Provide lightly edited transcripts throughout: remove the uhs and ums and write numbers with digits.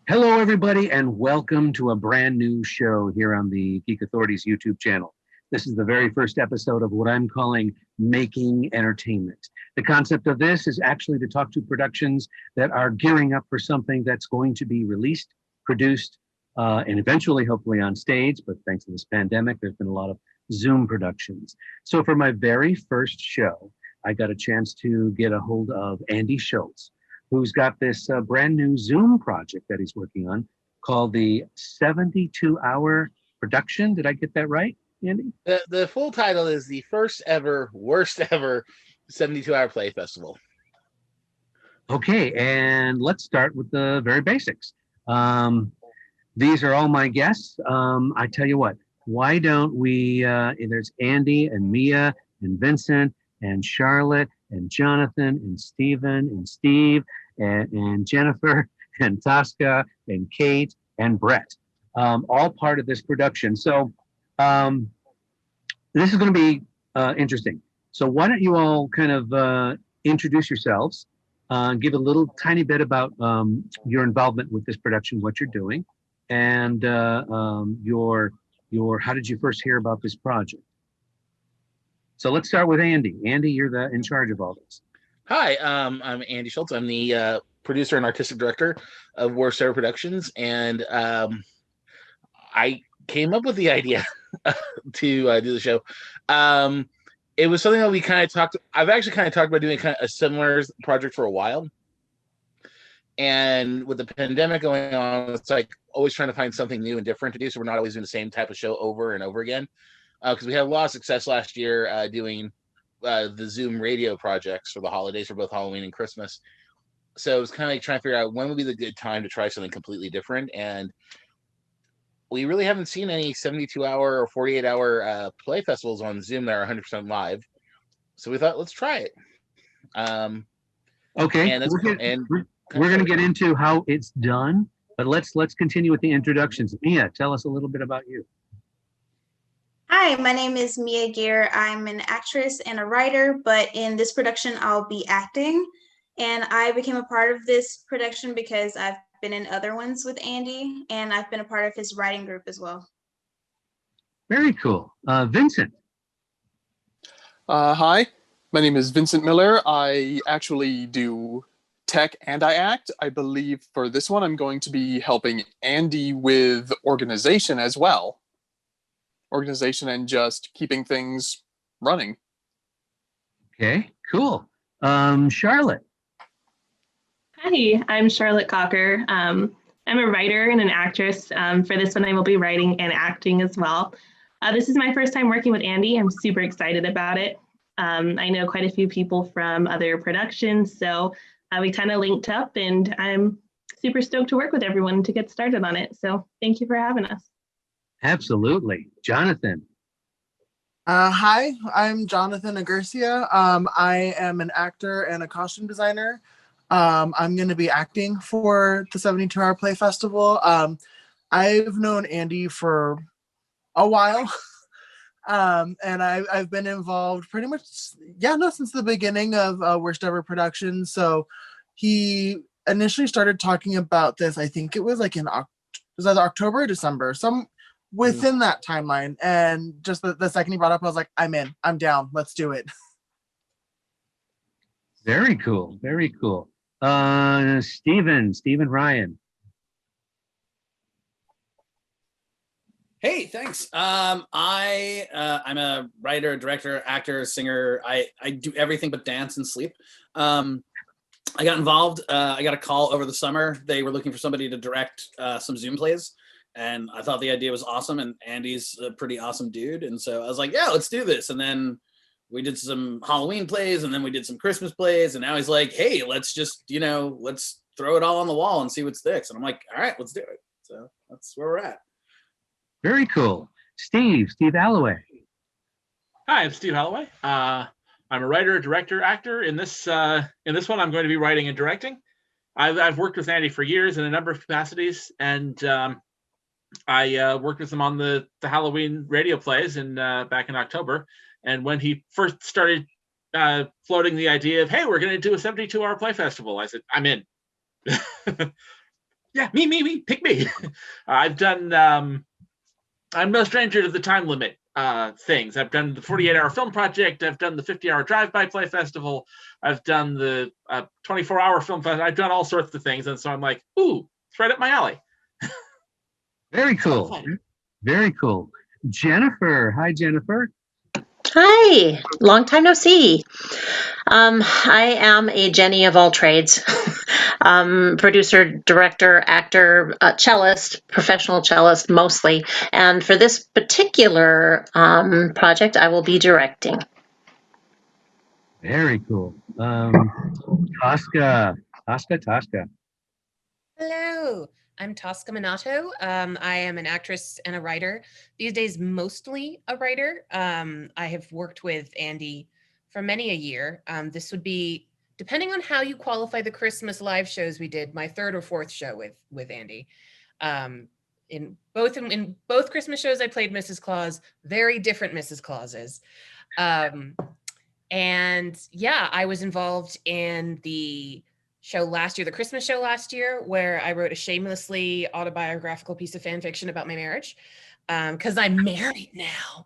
Hello, everybody, and welcome to a brand new show here on the Geek Authority's YouTube channel. This is the very first episode of what I'm calling Making Entertainment. The concept of this is actually to talk to productions that are gearing up for something that's going to be released, produced, and eventually, hopefully, on stage. But thanks to this pandemic, there's been a lot of Zoom productions. So for my very first show, I got a chance to get a hold of Andy Shultz, who's got this brand new Zoom project that he's working on called the 72-hour production. Did I get that right, Andy? The full title is the first ever, worst ever 72-hour play festival. Okay, and let's start with the very basics. These are all my guests. I tell you what, why don't we, there's Andy and Mia and Vincent and Charlotte and Jonathan and Stephen and Steve and Jennifer and Tosca and Kate and Brett, all part of this production. So this is going to be interesting. So why don't you all kind of introduce yourselves, give a little tiny bit about your involvement with this production, what you're doing, and your how did you first hear about this project? So let's start with Andy. Andy, you're in charge of all this. Hi, I'm Andy Shultz. I'm the producer and artistic director of Warsaw Productions, and I came up with the idea to do the show. It was something that we kind of talked. I've actually kind of talked about doing kind of a similar project for a while, and with the pandemic going on, it's like always trying to find something new and different to do. So we're not always doing the same type of show over and over again. Because we had a lot of success last year doing the Zoom radio projects for the holidays for both Halloween and Christmas. So it was kind of like trying to figure out when would be the good time to try something completely different. And we really haven't seen any 72-hour or 48-hour play festivals on Zoom that are 100% live. So we thought, let's try it. Okay, and we're going to get into how it's done, but let's continue with the introductions. Mia, tell us a little bit about you. Hi, my name is Mia Gear. I'm an actress and a writer, but in this production, I'll be acting. And I became a part of this production because I've been in other ones with Andy, and I've been a part of his writing group as well. Very cool. Vincent. Hi, my name is Vincent Miller. I actually do tech and I act. I believe for this one, I'm going to be helping Andy with organization as well. Organization and just keeping things running. Okay, cool. Charlotte. Hi, I'm Charlotte Cocker. I'm a writer and an actress. For this one, I will be writing and acting as well. This is my first time working with Andy. I'm super excited about it. I know quite a few people from other productions, so we kind of linked up, and I'm super stoked to work with everyone to get started on it. So thank you for having us. Absolutely. Jonathan. Hi, I'm Jonathan Aguercia. I am an actor and a costume designer. I'm going to be acting for the 72-hour play festival. I've known Andy for a while, and I've been involved pretty much, since the beginning of Worst Ever Productions. So he initially started talking about this, I think it was like was that October or December? Within that timeline, and just the second he brought up, I was like, I'm in, I'm down, let's do it. Very cool, very cool. Stephen Ryan. Hey, thanks. I'm a writer, director, actor, singer. I do everything but dance and sleep. I got involved. I got a call over the summer. They were looking for somebody to direct some Zoom plays. And I thought the idea was awesome, and Andy's a pretty awesome dude. And so I was like, yeah, let's do this. And then we did some Halloween plays, and then we did some Christmas plays. And now he's like, hey, let's just, let's throw it all on the wall and see what sticks. And I'm like, all right, let's do it. So that's where we're at. Very cool. Steve Alloway. Hi, I'm Steve Alloway. I'm a writer, director, actor. In this one, I'm going to be writing and directing. I've worked with Andy for years in a number of capacities, and I worked with him on the Halloween radio plays back in October. And when he first started floating the idea of, hey, we're going to do a 72-hour play festival, I said, I'm in. Yeah, me, pick me. I've done. I'm no stranger to the time limit things. I've done the 48-hour film project. I've done the 50-hour drive-by play festival. I've done the 24-hour film festival. I've done all sorts of things, and so I'm like, ooh, it's right up my alley. Very cool. Very cool. Jennifer. Hi, Jennifer. Hi, long time no see. I am a Jenny of all trades. Producer, director, actor, cellist, professional cellist mostly. And for this particular project, I will be directing. Very cool. Tosca. Hello, I'm Tosca Minato. I am an actress and a writer. These days, mostly a writer. I have worked with Andy for many a year. This would be, depending on how you qualify the Christmas live shows we did, my third or fourth show with Andy. In both Christmas shows, I played Mrs. Claus, very different Mrs. Clauses. And yeah, I was involved in the show last year, the Christmas show last year, where I wrote a shamelessly autobiographical piece of fan fiction about my marriage, because I'm married now.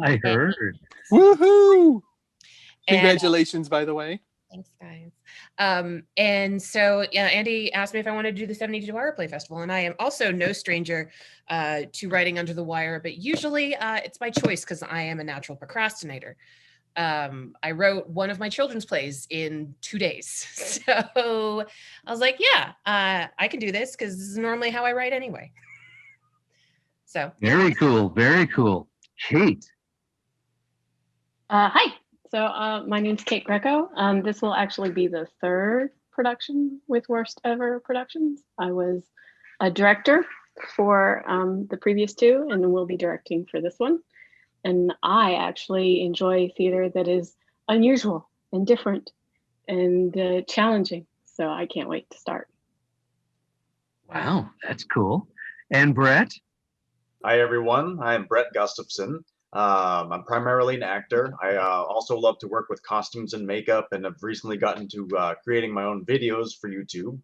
I heard. Woohoo! Congratulations, by the way. Thanks, guys. And so Andy asked me if I wanted to do the 72-hour play festival, and I am also no stranger to writing under the wire, but usually it's by choice because I am a natural procrastinator. I wrote one of my children's plays in 2 days. So I was like, yeah, I can do this because this is normally how I write anyway. So Very cool. Very cool. Kate. Hi. So my name's Kate Greco. This will actually be the third production with Worst Ever Productions. I was a director for the previous two, and then we'll be directing for this one. And I actually enjoy theater that is unusual and different and challenging. So I can't wait to start. Wow, that's cool. And Brett? Hi, everyone. I am Brett Gustavsson. I'm primarily an actor. I also love to work with costumes and makeup, and I've recently gotten to creating my own videos for YouTube.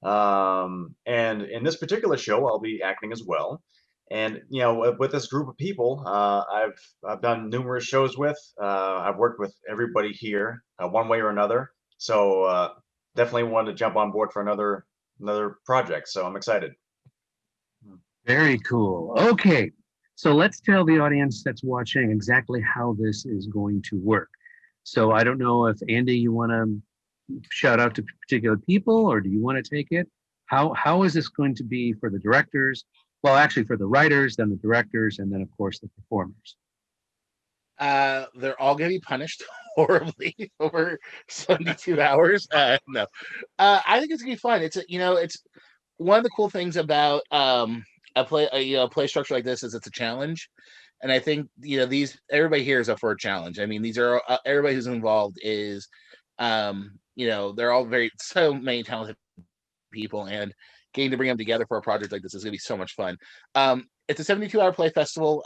And in this particular show, I'll be acting as well. And you know, with this group of people, I've done numerous shows with. I've worked with everybody here, one way or another. So definitely wanted to jump on board for another project. So I'm excited. Very cool. Okay, so let's tell the audience that's watching exactly how this is going to work. So I don't know if Andy, you want to shout out to particular people, or do you want to take it? How is this going to be for the directors? Well, actually for the writers, then the directors, and then of course the performers. They're all going to be punished horribly over 72 hours. No, I think it's going to be fun. It's it's one of the cool things about a play structure like this is it's a challenge, and I think everybody here is up for a challenge. I mean, these are everybody who's involved is they're all so many talented people, and getting to bring them together for a project like this is going to be so much fun. It's a 72-hour play festival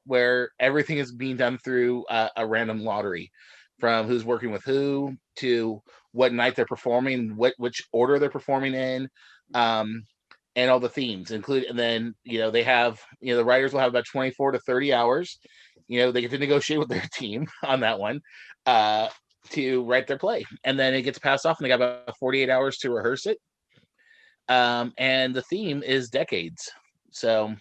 where everything is being done through a random lottery, from who's working with who to what night they're performing, which order they're performing in, and all the themes included. And then they have the writers will have about 24 to 30 hours. They get to negotiate with their team on that one to write their play, and then it gets passed off, and they got about 48 hours to rehearse it. And the theme is decades. So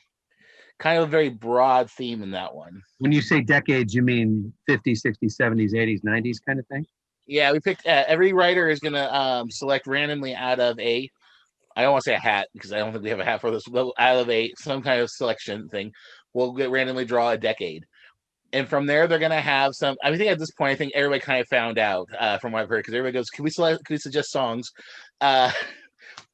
kind of a very broad theme in that one. When you say decades, you mean 50s, 60s, 70s, 80s, 90s kind of thing? Yeah, we picked, every writer is going to select randomly out of I don't want to say a hat because I don't think we have a hat for this, but out of some kind of selection thing, we'll randomly draw a decade. And from there, they're going to have some, I think at this point, I think everybody kind of found out from what I've heard, because everybody goes, can we suggest songs?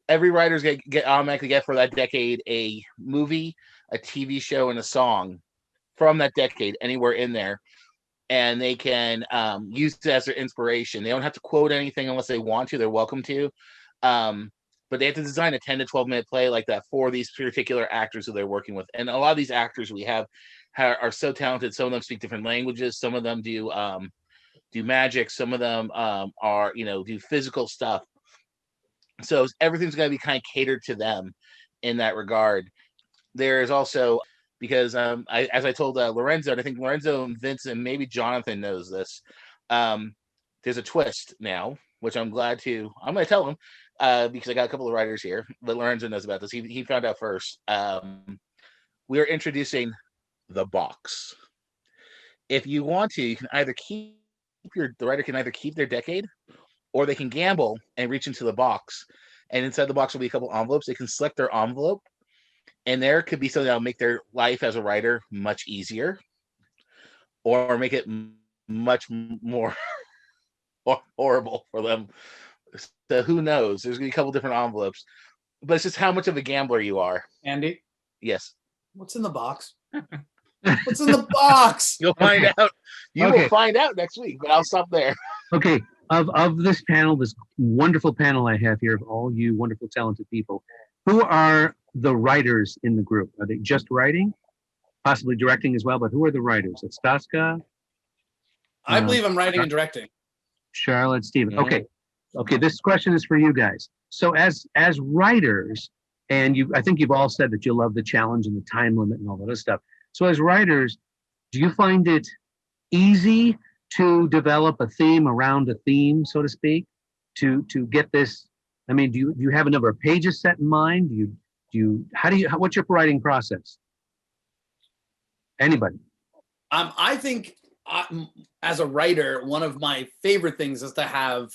Every writer's get automatically get for that decade a movie, a TV show, and a song from that decade anywhere in there, and they can use it as their inspiration. They don't have to quote anything unless they want to. They're welcome to, but they have to design a 10 to 12-minute play like that for these particular actors who they're working with. And a lot of these actors we have are so talented. Some of them speak different languages. Some of them do magic. Some of them are do physical stuff. So everything's going to be kind of catered to them in that regard. There is also, because as I told Lorenzo, and I think Lorenzo and Vince and maybe Jonathan knows this, there's a twist now, which I'm going to tell him because I got a couple of writers here, but Lorenzo knows about this. He found out first. We are introducing the box. If you want to, you can either the writer can either keep their decade, or they can gamble and reach into the box. And inside the box will be a couple envelopes. They can select their envelope, and there could be something that will make their life as a writer much easier, or make it much more horrible for them. So who knows? There's gonna be a couple different envelopes, but it's just how much of a gambler you are. Andy, Yes, what's in the box? What's in the box? you'll find out. You will find out next week. But I'll stop there. Okay, of this panel, this wonderful panel I have here of all you wonderful, talented people, who are the writers in the group? Are they just writing? Possibly directing as well, but who are the writers? It's Staska? I believe I'm writing and directing. Charlotte, Stephen. Mhm. Okay, this question is for you guys. So as writers, and I think you've all said that you love the challenge and the time limit and all that other stuff. So as writers, do you find it easy to develop a theme around a theme, so to speak, to get this? I mean, do you have a number of pages set in mind? What's your writing process? Anybody? I think as a writer, one of my favorite things is to have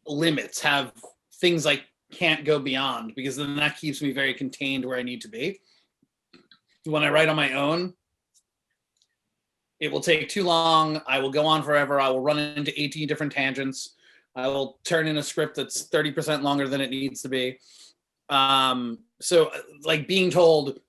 limits, have things I can't go beyond, because then that keeps me very contained where I need to be. When I write on my own, it will take too long. I will go on forever. I will run into 18 different tangents. I will turn in a script that's 30% longer than it needs to be. So like being told,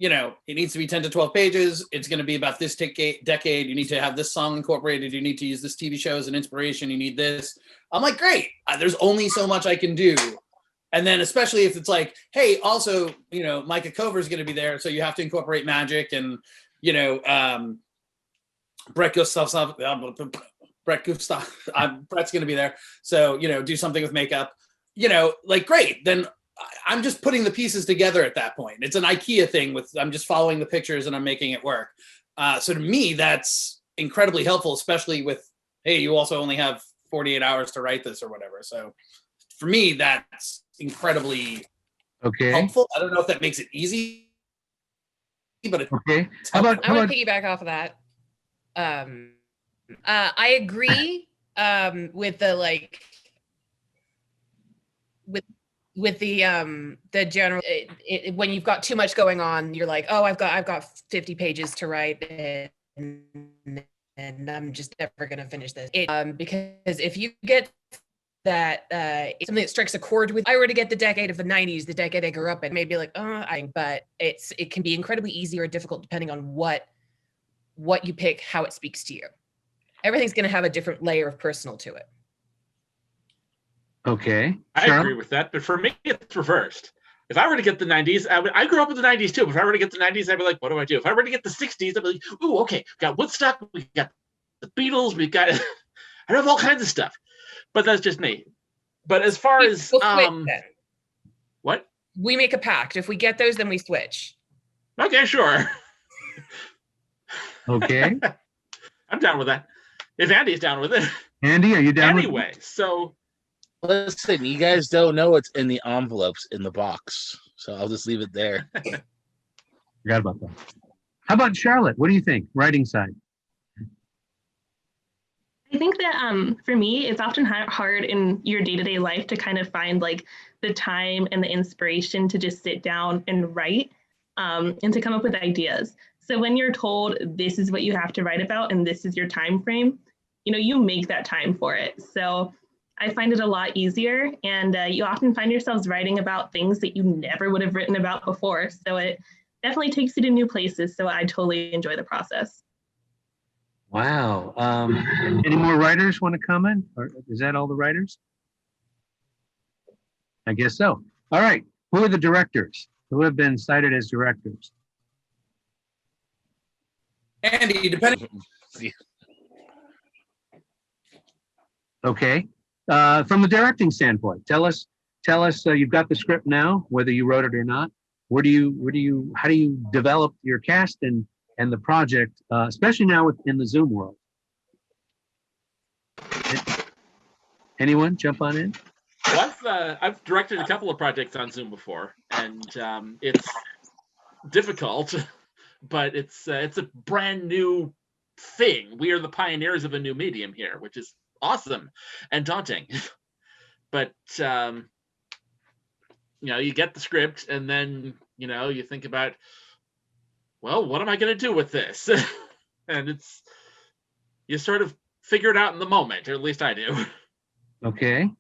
it needs to be 10 to 12 pages. It's going to be about this decade. You need to have this song incorporated. You need to use this TV show as an inspiration. You need this. I'm like, great. There's only so much I can do. And then especially if it's like, hey, also, Micah Cover is going to be there. So you have to incorporate magic and, Brett's going to be there. So, do something with makeup, great. Then I'm just putting the pieces together at that point. It's an IKEA thing I'm just following the pictures and I'm making it work. So to me, that's incredibly helpful, especially with, hey, you also only have 48 hours to write this or whatever. So for me, that's incredibly helpful. I don't know if that makes it easy, but it's How about I would piggyback off of that. I agree with the with the general when you've got too much going on, you're like, oh, I've got 50 pages to write and I'm just never gonna finish this. Because if you get that something that strikes a chord with, I were to get the decade of the 90s, the decade I grew up in, maybe but it can be incredibly easy or difficult depending on what you pick, how it speaks to you. Everything's going to have a different layer of personal to it. Okay. I agree with that, but for me, it's reversed. If I were to get the 90s, I grew up in the 90s too, but if I were to get the 90s, I'd be like, what do I do? If I were to get the 60s, I'd be like, ooh, okay, we got Woodstock, we got the Beatles, we got, I have all kinds of stuff, but that's just me. But as far as, what? We make a pact. If we get those, then we switch. Okay, sure. Okay. I'm down with that. If Andy's down with it. Andy, are you down anyway, with it? So listen, you guys don't know what's in the envelopes in the box. So I'll just leave it there. Forgot about that. How about Charlotte? What do you think? Writing side. I think that for me, it's often hard in your day-to-day life to kind of find the time and the inspiration to just sit down and write and to come up with ideas. So when you're told this is what you have to write about and this is your time frame, you make that time for it. So I find it a lot easier, and you often find yourselves writing about things that you never would have written about before. So it definitely takes you to new places. So I totally enjoy the process. Wow. Any more writers want to comment? Or is that all the writers? I guess so. All right. Who are the directors? Who have been cited as directors? Andy, depending. Okay. From the directing standpoint, tell us. You've got the script now, whether you wrote it or not. How do you develop your cast and the project, especially now in the Zoom world? Anyone jump on in? Well, I've directed a couple of projects on Zoom before, and it's difficult, but it's a brand new thing. We are the pioneers of a new medium here, which is awesome and daunting. But you get the script, and then you think about, well, what am I going to do with this? And you sort of figure it out in the moment, or at least I do. Okay.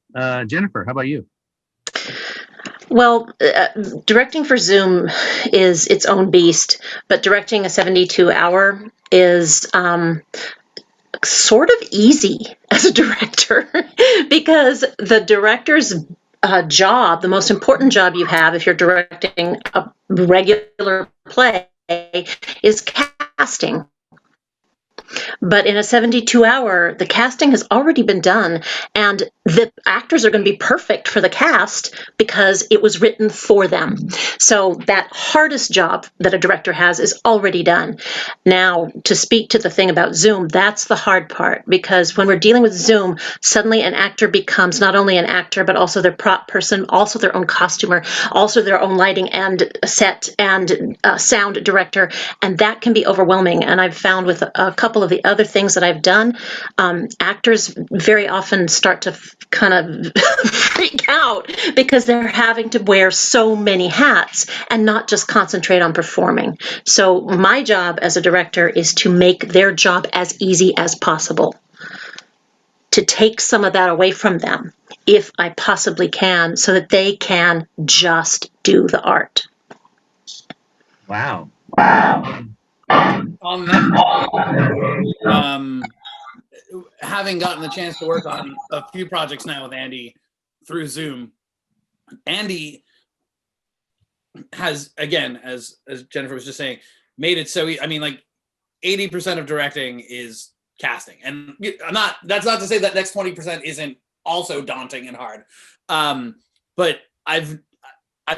Jennifer, how about you? Well, directing for Zoom is its own beast, but directing a 72-hour is sort of easy as a director because the director's job, the most important job you have if you're directing a regular play, is casting. But in a 72-hour, the casting has already been done, and the actors are going to be perfect for the cast because it was written for them. So that hardest job that a director has is already done. Now, to speak to the thing about Zoom, that's the hard part, because when we're dealing with Zoom, suddenly an actor becomes not only an actor, but also their prop person, also their own costumer, also their own lighting and set and sound director, and that can be overwhelming. And I've found with a couple of the other things that I've done, actors very often start to kind of freak out because they're having to wear so many hats and not just concentrate on performing. So my job as a director is to make their job as easy as possible, to take some of that away from them if I possibly can, so that they can just do the art. Wow. On that, having gotten the chance to work on a few projects now with Andy through Zoom, Andy has, again, as Jennifer was just saying, made it so, I mean, like 80% of directing is casting. And that's not to say that next 20% isn't also daunting and hard. But I've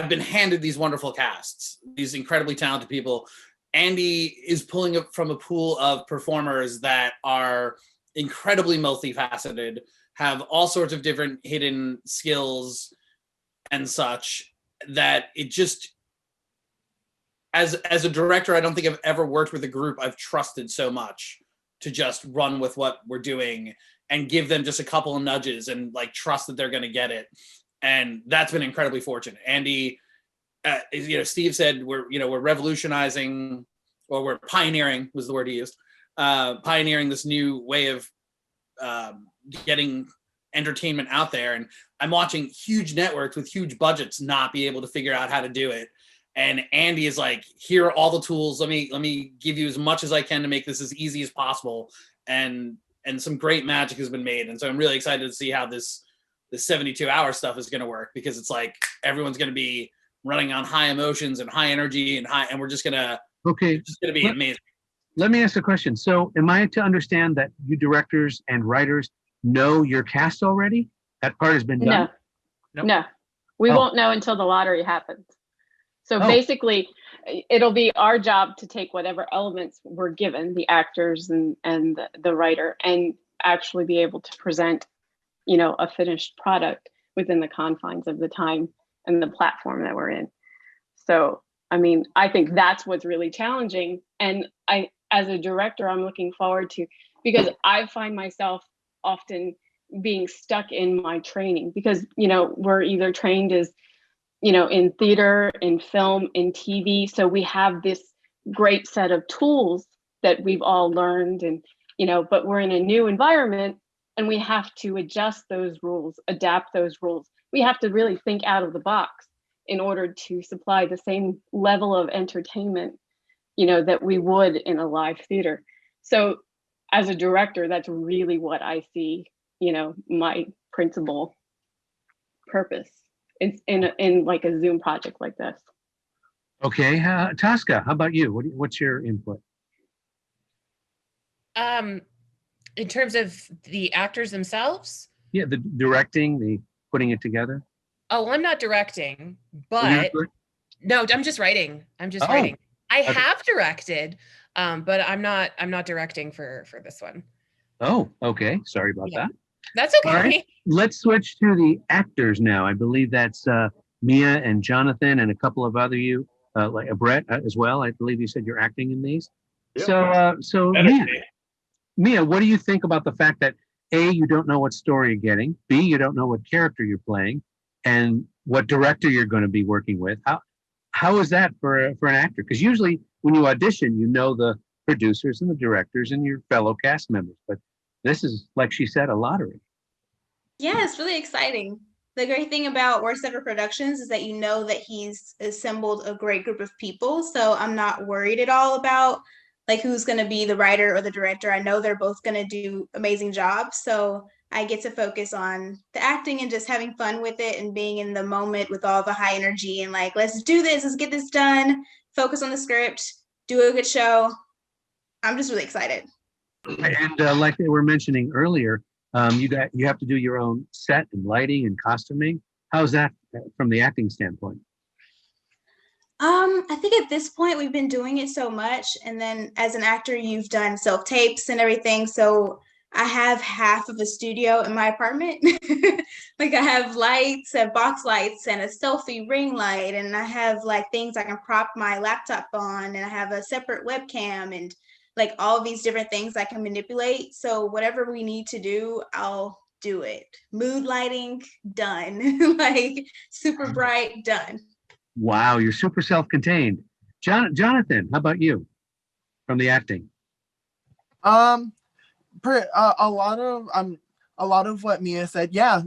been handed these wonderful casts, these incredibly talented people. Andy is pulling up from a pool of performers that are incredibly multifaceted, have all sorts of different hidden skills and such, that it just, as a director, I don't think I've ever worked with a group I've trusted so much to just run with what we're doing and give them just a couple of nudges and like trust that they're going to get it. And that's been incredibly fortunate. Andy, Steve said we're revolutionizing, or we're pioneering was the word he used, pioneering this new way of getting entertainment out there. And I'm watching huge networks with huge budgets not be able to figure out how to do it. And Andy is like, here are all the tools. Let me give you as much as I can to make this as easy as possible. And some great magic has been made. And so I'm really excited to see how this 72-hour stuff is going to work, because it's like everyone's going to be running on high emotions and high energy and we're just going to, it's going to be amazing. Let me ask a question. So am I to understand that you directors and writers know your cast already? That part has been done? No. We won't know until the lottery happens. So basically, it'll be our job to take whatever elements we're given, the actors and the writer, and actually be able to present, a finished product within the confines of the time and the platform that we're in. So, I mean, I think that's what's really challenging. And as a director, I'm looking forward to, because I find myself often being stuck in my training, because, we're either trained as, in theater, in film, in TV. So we have this great set of tools that we've all learned, and, but we're in a new environment and we have to adjust those rules, adapt those rules. We have to really think out of the box in order to supply the same level of entertainment, that we would in a live theater. So as a director, that's really what I see, my principal purpose in like a Zoom project like this. Okay, Tosca, how about you? What's your input? In terms of the actors themselves? Yeah, the directing, the putting it together. Oh, I'm not directing, Oh, you're but direct- no, I'm just writing. I'm just Oh, writing. I okay. have directed, but I'm not directing for this one. Oh, okay. Sorry about Yeah. that. That's All right. okay. Let's switch to the actors now. I believe that's Mia and Jonathan and a couple of other you, like Brett as well. I believe you said you're acting in these. Yep. So Mia, what do you think about the fact that A, you don't know what story you're getting, B, you don't know what character you're playing, and what director you're going to be working with? How is that for an actor? Because usually when you audition, you know the producers and the directors and your fellow cast members, but this is, like she said, a lottery. Yeah, it's really exciting. The great thing about Worst Ever Productions is that you know that he's assembled a great group of people. So I'm not worried at all about like who's going to be the writer or the director. I know they're both going to do amazing jobs. So I get to focus on the acting and just having fun with it and being in the moment with all the high energy and like, let's do this, let's get this done, focus on the script, do a good show. I'm just really excited. And like they were mentioning earlier, you have to do your own set and lighting and costuming. How's that from the acting standpoint? I think at this point we've been doing it so much, and then as an actor, you've done self tapes and everything. So I have half of a studio in my apartment. Like I have lights, box lights, and a selfie ring light, and I have like things I can prop my laptop on, and I have a separate webcam, and like all these different things I can manipulate. So whatever we need to do, I'll do it. Mood lighting, done. Like super bright, done. Wow, you're super self-contained. Jonathan, how about you from the acting? A lot of what Mia said. Yeah.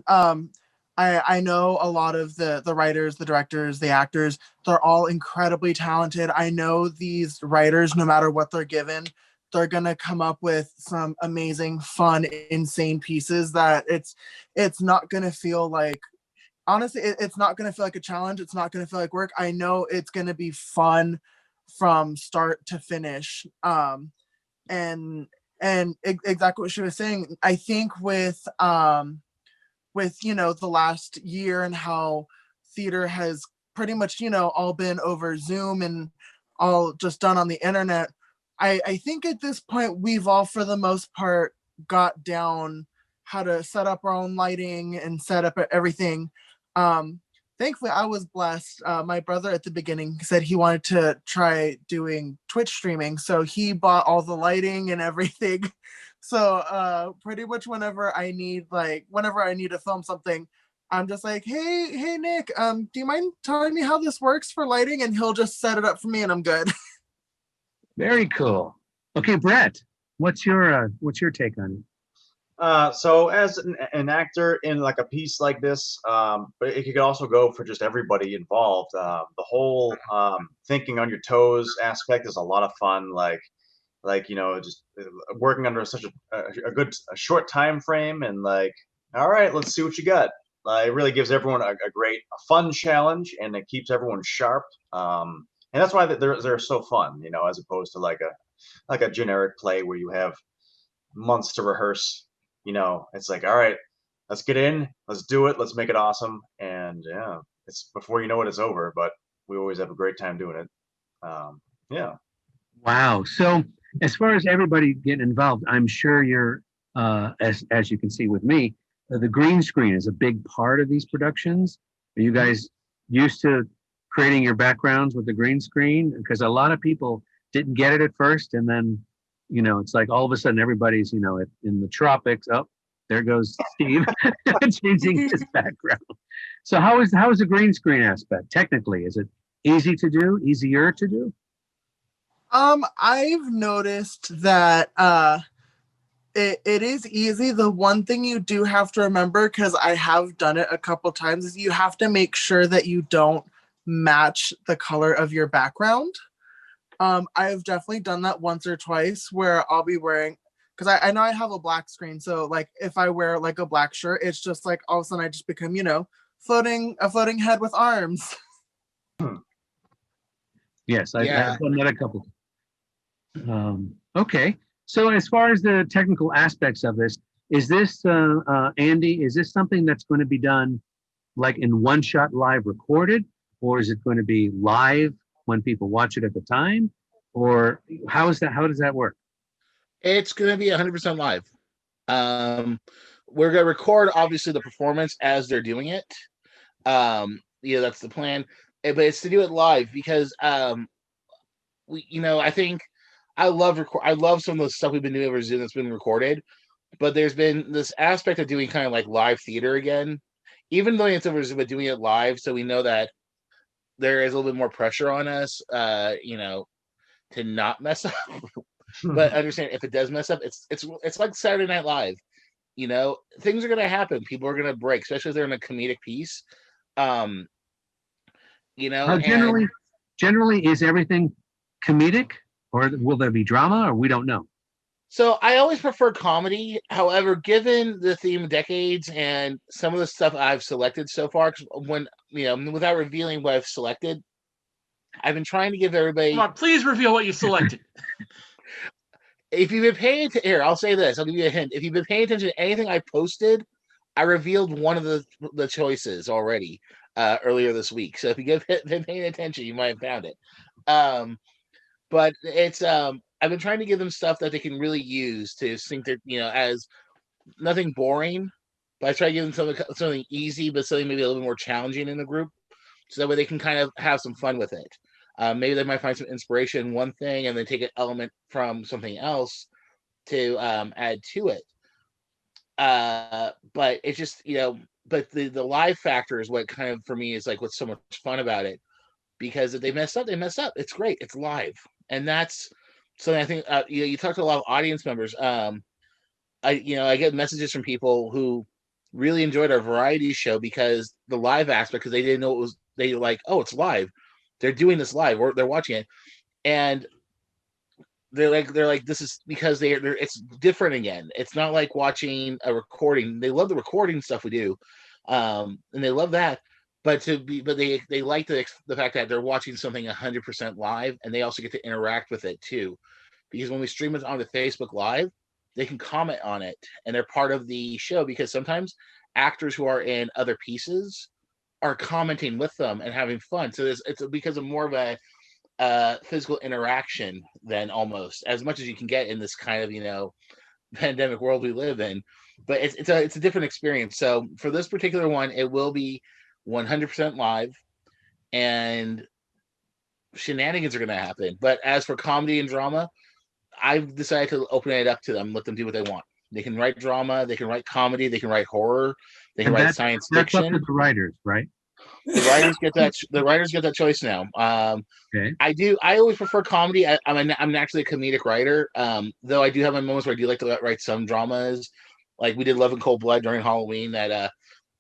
I know a lot of the writers, the directors, the actors, they're all incredibly talented. I know these writers, no matter what they're given, they're gonna come up with some amazing, fun, insane pieces that it's not gonna feel like, honestly, it's not going to feel like a challenge. It's not going to feel like work. I know it's going to be fun from start to finish. And exactly what she was saying. I think with the last year and how theater has pretty much all been over Zoom and all just done on the internet. I think at this point we've all, for the most part, got down how to set up our own lighting and set up everything. Thankfully, I was blessed. My brother at the beginning said he wanted to try doing Twitch streaming, so he bought all the lighting and everything. So pretty much whenever I need to film something, I'm just like, hey Nick, do you mind telling me how this works for lighting? And he'll just set it up for me, and I'm good. Very cool. Okay, Brett, what's your take on it? So as an actor in like a piece like this, but it could also go for just everybody involved. The whole thinking on your toes aspect is a lot of fun. Just working under such a short time frame, and like, all right, let's see what you got. It really gives everyone a fun challenge, and it keeps everyone sharp. And that's why they're so fun, as opposed to like a generic play where you have months to rehearse. It's like, all right, let's get in, let's do it, let's make it awesome. And yeah, it's before you know it, it's over, but we always have a great time doing it. Yeah. Wow. So as far as everybody getting involved, I'm sure you're, as you can see with me, the green screen is a big part of these productions. Are you guys used to creating your backgrounds with the green screen? Because a lot of people didn't get it at first, and then it's like all of a sudden everybody's, in the tropics. Oh, there goes Steve changing his background. So how is the green screen aspect? Technically, is it easier to do? I've noticed that it is easy. The one thing you do have to remember, because I have done it a couple times, is you have to make sure that you don't match the color of your background. I've definitely done that once or twice where I'll be wearing, because I know I have a black screen, so like if I wear like a black shirt, it's just like all of a sudden I just become, a floating head with arms. Yes, I've done that a couple times. Okay, so as far as the technical aspects of this, Is this, Andy, is this something that's going to be done like in one shot live recorded, or is it going to be live when people watch it at the time? Or how is that? How does that work? It's going to be 100% live. We're going to record obviously the performance as they're doing it. That's the plan. But it's to do it live because I think I love some of the stuff we've been doing over Zoom that's been recorded, but there's been this aspect of doing kind of like live theater again, even though it's over Zoom, but doing it live, so we know that there is a little bit more pressure on us, to not mess up. But understand if it does mess up, it's like Saturday Night Live. Things are going to happen. People are going to break, especially if they're in a comedic piece. Generally, is everything comedic, or will there be drama, or we don't know? So I always prefer comedy. However, given the theme of decades and some of the stuff I've selected so far, without revealing what I've selected, I've been trying to give everybody. Come on, please reveal what you selected. If you've been paying attention, here, I'll say this. I'll give you a hint. If you've been paying attention to anything I posted, I revealed one of the choices already earlier this week. So if you've been paying attention, you might have found it. But it's I've been trying to give them stuff that they can really use to think that as nothing boring, but I try to give them something easy, but something maybe a little bit more challenging in the group, so that way they can kind of have some fun with it. Maybe they might find some inspiration in one thing and then take an element from something else to add to it. But it's just, but the live factor is what kind of, for me, is like what's so much fun about it. Because if they mess up, they mess up. It's great. It's live. And that's something I think, you talk to a lot of audience members. I get messages from people who really enjoyed our variety show because the live aspect, because they didn't know they were like, oh, it's live. They're doing this live, or they're watching it, and they're like, this is because it's different again. It's not like watching a recording. They love the recording stuff we do, and they love that. But they like the fact that they're watching something 100% live, and they also get to interact with it too, because when we stream it onto Facebook Live, they can comment on it, and they're part of the show. Because sometimes actors who are in other pieces are commenting with them and having fun. So it's because of more of a physical interaction than almost as much as you can get in this kind of pandemic world we live in. But it's a different experience. So for this particular one, it will be 100% live, and shenanigans are going to happen. But as for comedy and drama, I've decided to open it up to them, let them do what they want. They can write drama, they can write comedy, they can write horror, they can write science fiction. That's up to the writers, right? The writers get that. The writers get that choice now. Okay. I always prefer comedy. I'm actually a comedic writer. Though I do have my moments where I do like to write some dramas. Like we did Love and Cold Blood during Halloween that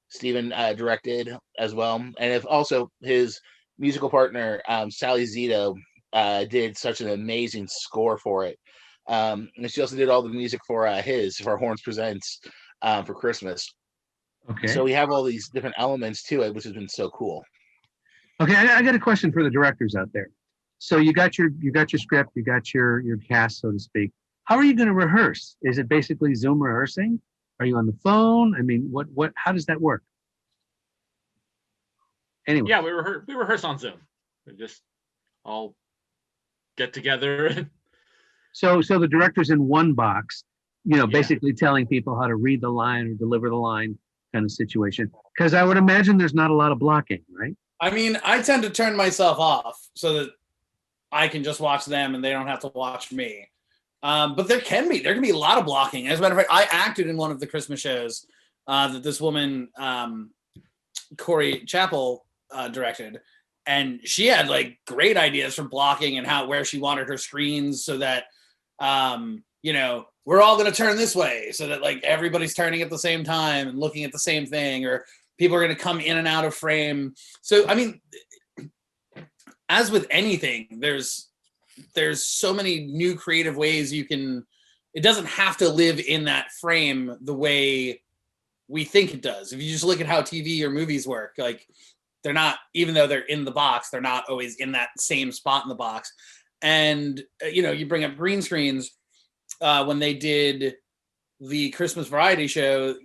Steven directed as well, and if also his musical partner Sally Zito did such an amazing score for it. And she also did all the music for Horns Presents for Christmas. Okay. So we have all these different elements to it, which has been so cool. Okay, I got a question for the directors out there. So you got your script, you got your cast, so to speak. How are you going to rehearse? Is it basically Zoom rehearsing? Are you on the phone? I mean, how does that work? Anyway. Yeah, we rehearse on Zoom. We just all get together. So the director's in one box, basically telling people how to read the line or deliver the line kind of situation. Because I would imagine there's not a lot of blocking, right? I mean, I tend to turn myself off so that I can just watch them and they don't have to watch me. But there can be a lot of blocking. As a matter of fact, I acted in one of the Christmas shows that this woman, Corey Chappell, directed, and she had like great ideas for blocking and where she wanted her screens so that we're all going to turn this way so that like everybody's turning at the same time and looking at the same thing, or people are going to come in and out of frame. So I mean, as with anything, there's so many new creative ways it doesn't have to live in that frame the way we think it does. If you just look at how TV or movies work, like they're not, even though they're in the box, they're not always in that same spot in the box. And, you bring up green screens when they did the Christmas variety show,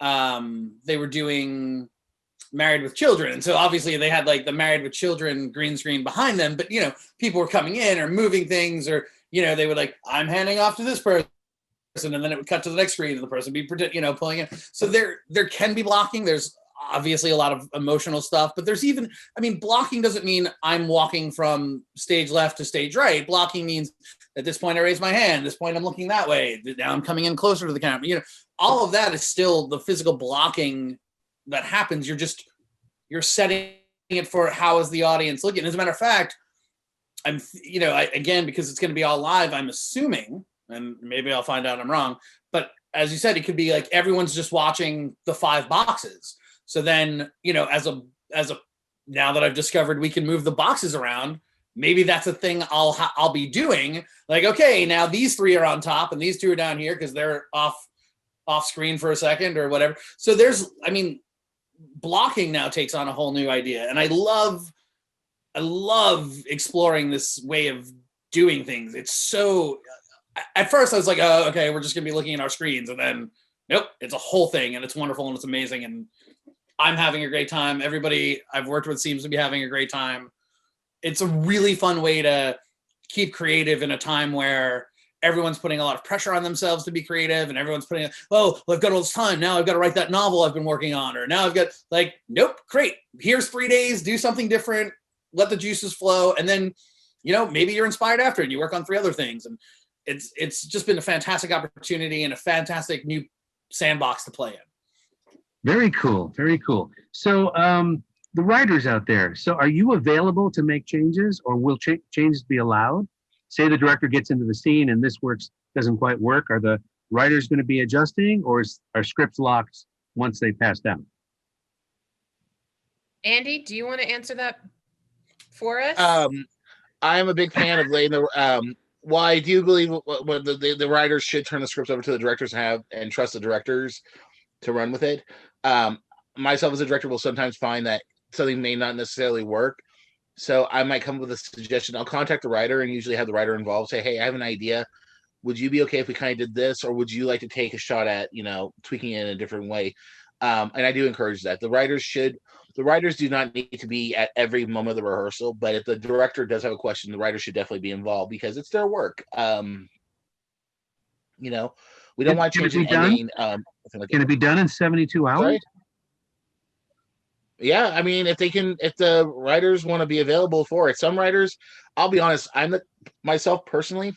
they were doing Married with Children. And so obviously they had like the Married with Children green screen behind them, but people were coming in or moving things, or they would like, I'm handing off to this person, and then it would cut to the next screen and the person be pulling in. So there can be blocking. There's obviously a lot of emotional stuff, but there's even, blocking doesn't mean I'm walking from stage left to stage right. Blocking means at this point I raise my hand, at this point I'm looking that way, now I'm coming in closer to the camera. All of that is still the physical blocking that happens. You're setting it for how is the audience looking. As a matter of fact, again, because it's going to be all live, I'm assuming, and maybe I'll find out I'm wrong, but as you said, it could be like everyone's just watching the 5 boxes. So then, as a now that I've discovered we can move the boxes around, maybe that's a thing I'll be doing. Like, okay, now these 3 are on top and these 2 are down here because they're off screen for a second or whatever. So blocking now takes on a whole new idea, and I love exploring this way of doing things. It's so. At first, I was like, oh, okay, we're just gonna be looking at our screens, and then nope, it's a whole thing, and it's wonderful and it's amazing, and I'm having a great time. Everybody I've worked with seems to be having a great time. It's a really fun way to keep creative in a time where everyone's putting a lot of pressure on themselves to be creative, and everyone's putting, oh, well, I've got all this time. Now I've got to write that novel I've been working on, or now I've got like, nope, great. Here's 3 days, do something different, let the juices flow. And then, maybe you're inspired after and you work on 3 other things. And it's just been a fantastic opportunity and a fantastic new sandbox to play in. Very cool. Very cool. So the writers out there, so are you available to make changes, or will changes be allowed? Say the director gets into the scene and this doesn't quite work. Are the writers going to be adjusting, or are scripts locked once they pass down? Andy, do you want to answer that for us? I am a big fan of laying the. While I do believe the writers should turn the scripts over to the directors and trust the directors to run with it. Myself as a director will sometimes find that something may not necessarily work. So I might come up with a suggestion. I'll contact the writer and usually have the writer involved. Say, hey, I have an idea. Would you be okay if we kind of did this? Or would you like to take a shot at, tweaking it in a different way? And I do encourage that. The writers do not need to be at every moment of the rehearsal, but if the director does have a question, the writer should definitely be involved because it's their work. We don't want to change the ending. Can it be done in 72 hours? Sorry? Yeah, if the writers want to be available for it. Some writers, I'll be honest, myself personally,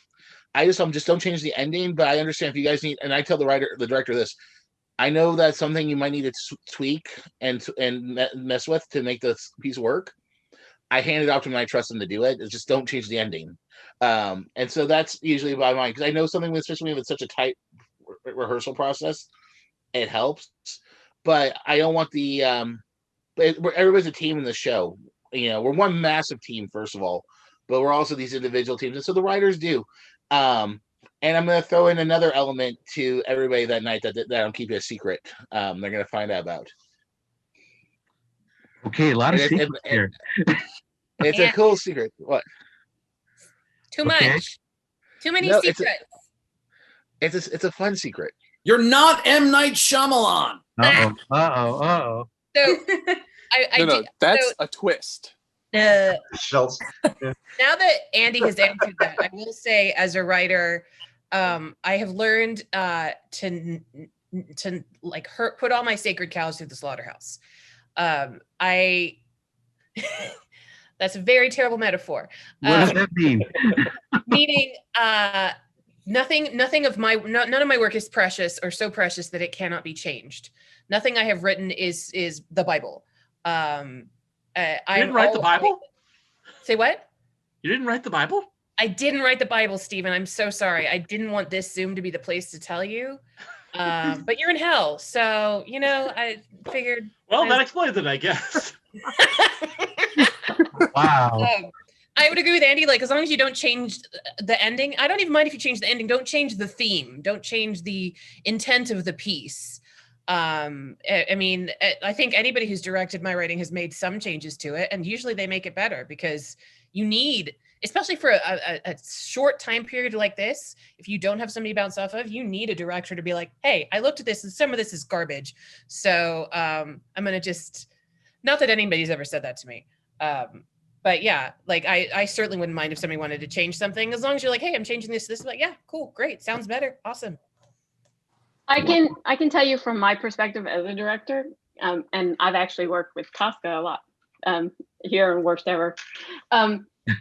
I just don't change the ending, but I understand if you guys need, and I tell the director this, I know that's something you might need to tweak and mess with to make this piece work. I hand it off to them and I trust them to do it. It's just don't change the ending. And so that's usually by mine, because I know something, especially if it's such a tight rehearsal process, it helps. But I don't want everybody's a team in the show. We're one massive team, first of all, but we're also these individual teams. And so the writers do. And I'm going to throw in another element to everybody that night that I'm keeping a secret. They're going to find out about. Okay, a lot of secrets here. It's a cool secret. What? Too much. Too many secrets. It's a fun secret. You're not M. Night Shyamalan. Uh-oh. So that's a twist. Schultz. Now that Andy has answered that, I will say, as a writer, I have learned to like put all my sacred cows through the slaughterhouse. That's a very terrible metaphor. What does that mean? Meaning, none of my work is precious or so precious that it cannot be changed. Nothing I have written is the Bible. You didn't write the Bible? Say what? You didn't write the Bible? I didn't write the Bible, Stephen. I'm so sorry. I didn't want this Zoom to be the place to tell you. But you're in hell. So, I figured. Well, that explains it, I guess. Wow. I would agree with Andy. Like, as long as you don't change the ending, I don't even mind if you change the ending. Don't change the theme. Don't change the intent of the piece. I think anybody who's directed my writing has made some changes to it, and usually they make it better because you need especially for a short time period like this, if you don't have somebody to bounce off of, you need a director to be like, hey, I looked at this and some of this is garbage. So I'm going to just, not that anybody's ever said that to me. But yeah, like I certainly wouldn't mind if somebody wanted to change something, as long as you're like, hey, I'm changing this. This is like, yeah, cool, great, sounds better, awesome. I can tell you from my perspective as a director, and I've actually worked with Casca a lot here in Worst Ever.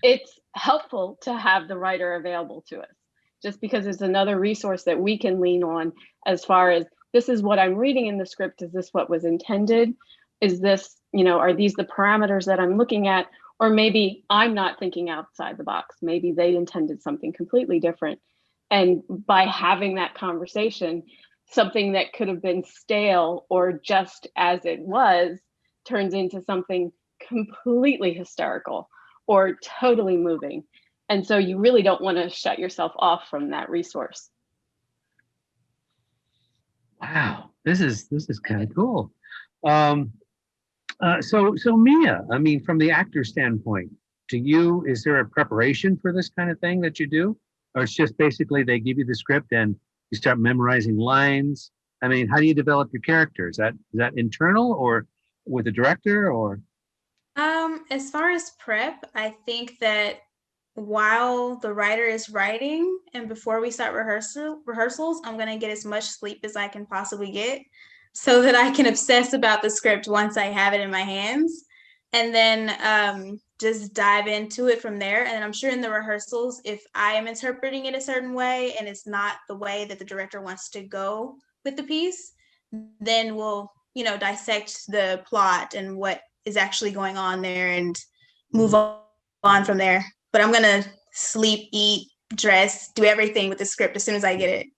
It's helpful to have the writer available to us, just because it's another resource that we can lean on as far as, this is what I'm reading in the script. Is this what was intended? Is this, are these the parameters that I'm looking at? Or maybe I'm not thinking outside the box. Maybe they intended something completely different. And by having that conversation, something that could have been stale or just as it was turns into something completely hysterical or totally moving. And so you really don't want to shut yourself off from that resource. Wow, this is kind of cool. So Mia, I mean, from the actor standpoint, to you, is there a preparation for this kind of thing that you do? Or it's just basically they give you the script and you start memorizing lines? I mean, how do you develop your character? Is that internal or with a director or? As far as prep, I think that while the writer is writing and before we start rehearsals, I'm going to get as much sleep as I can possibly get so that I can obsess about the script once I have it in my hands, and then just dive into it from there. And I'm sure in the rehearsals, if I am interpreting it a certain way and it's not the way that the director wants to go with the piece, then we'll, dissect the plot and what is actually going on there and move on from there. But I'm going to sleep, eat, dress, do everything with the script as soon as I get it.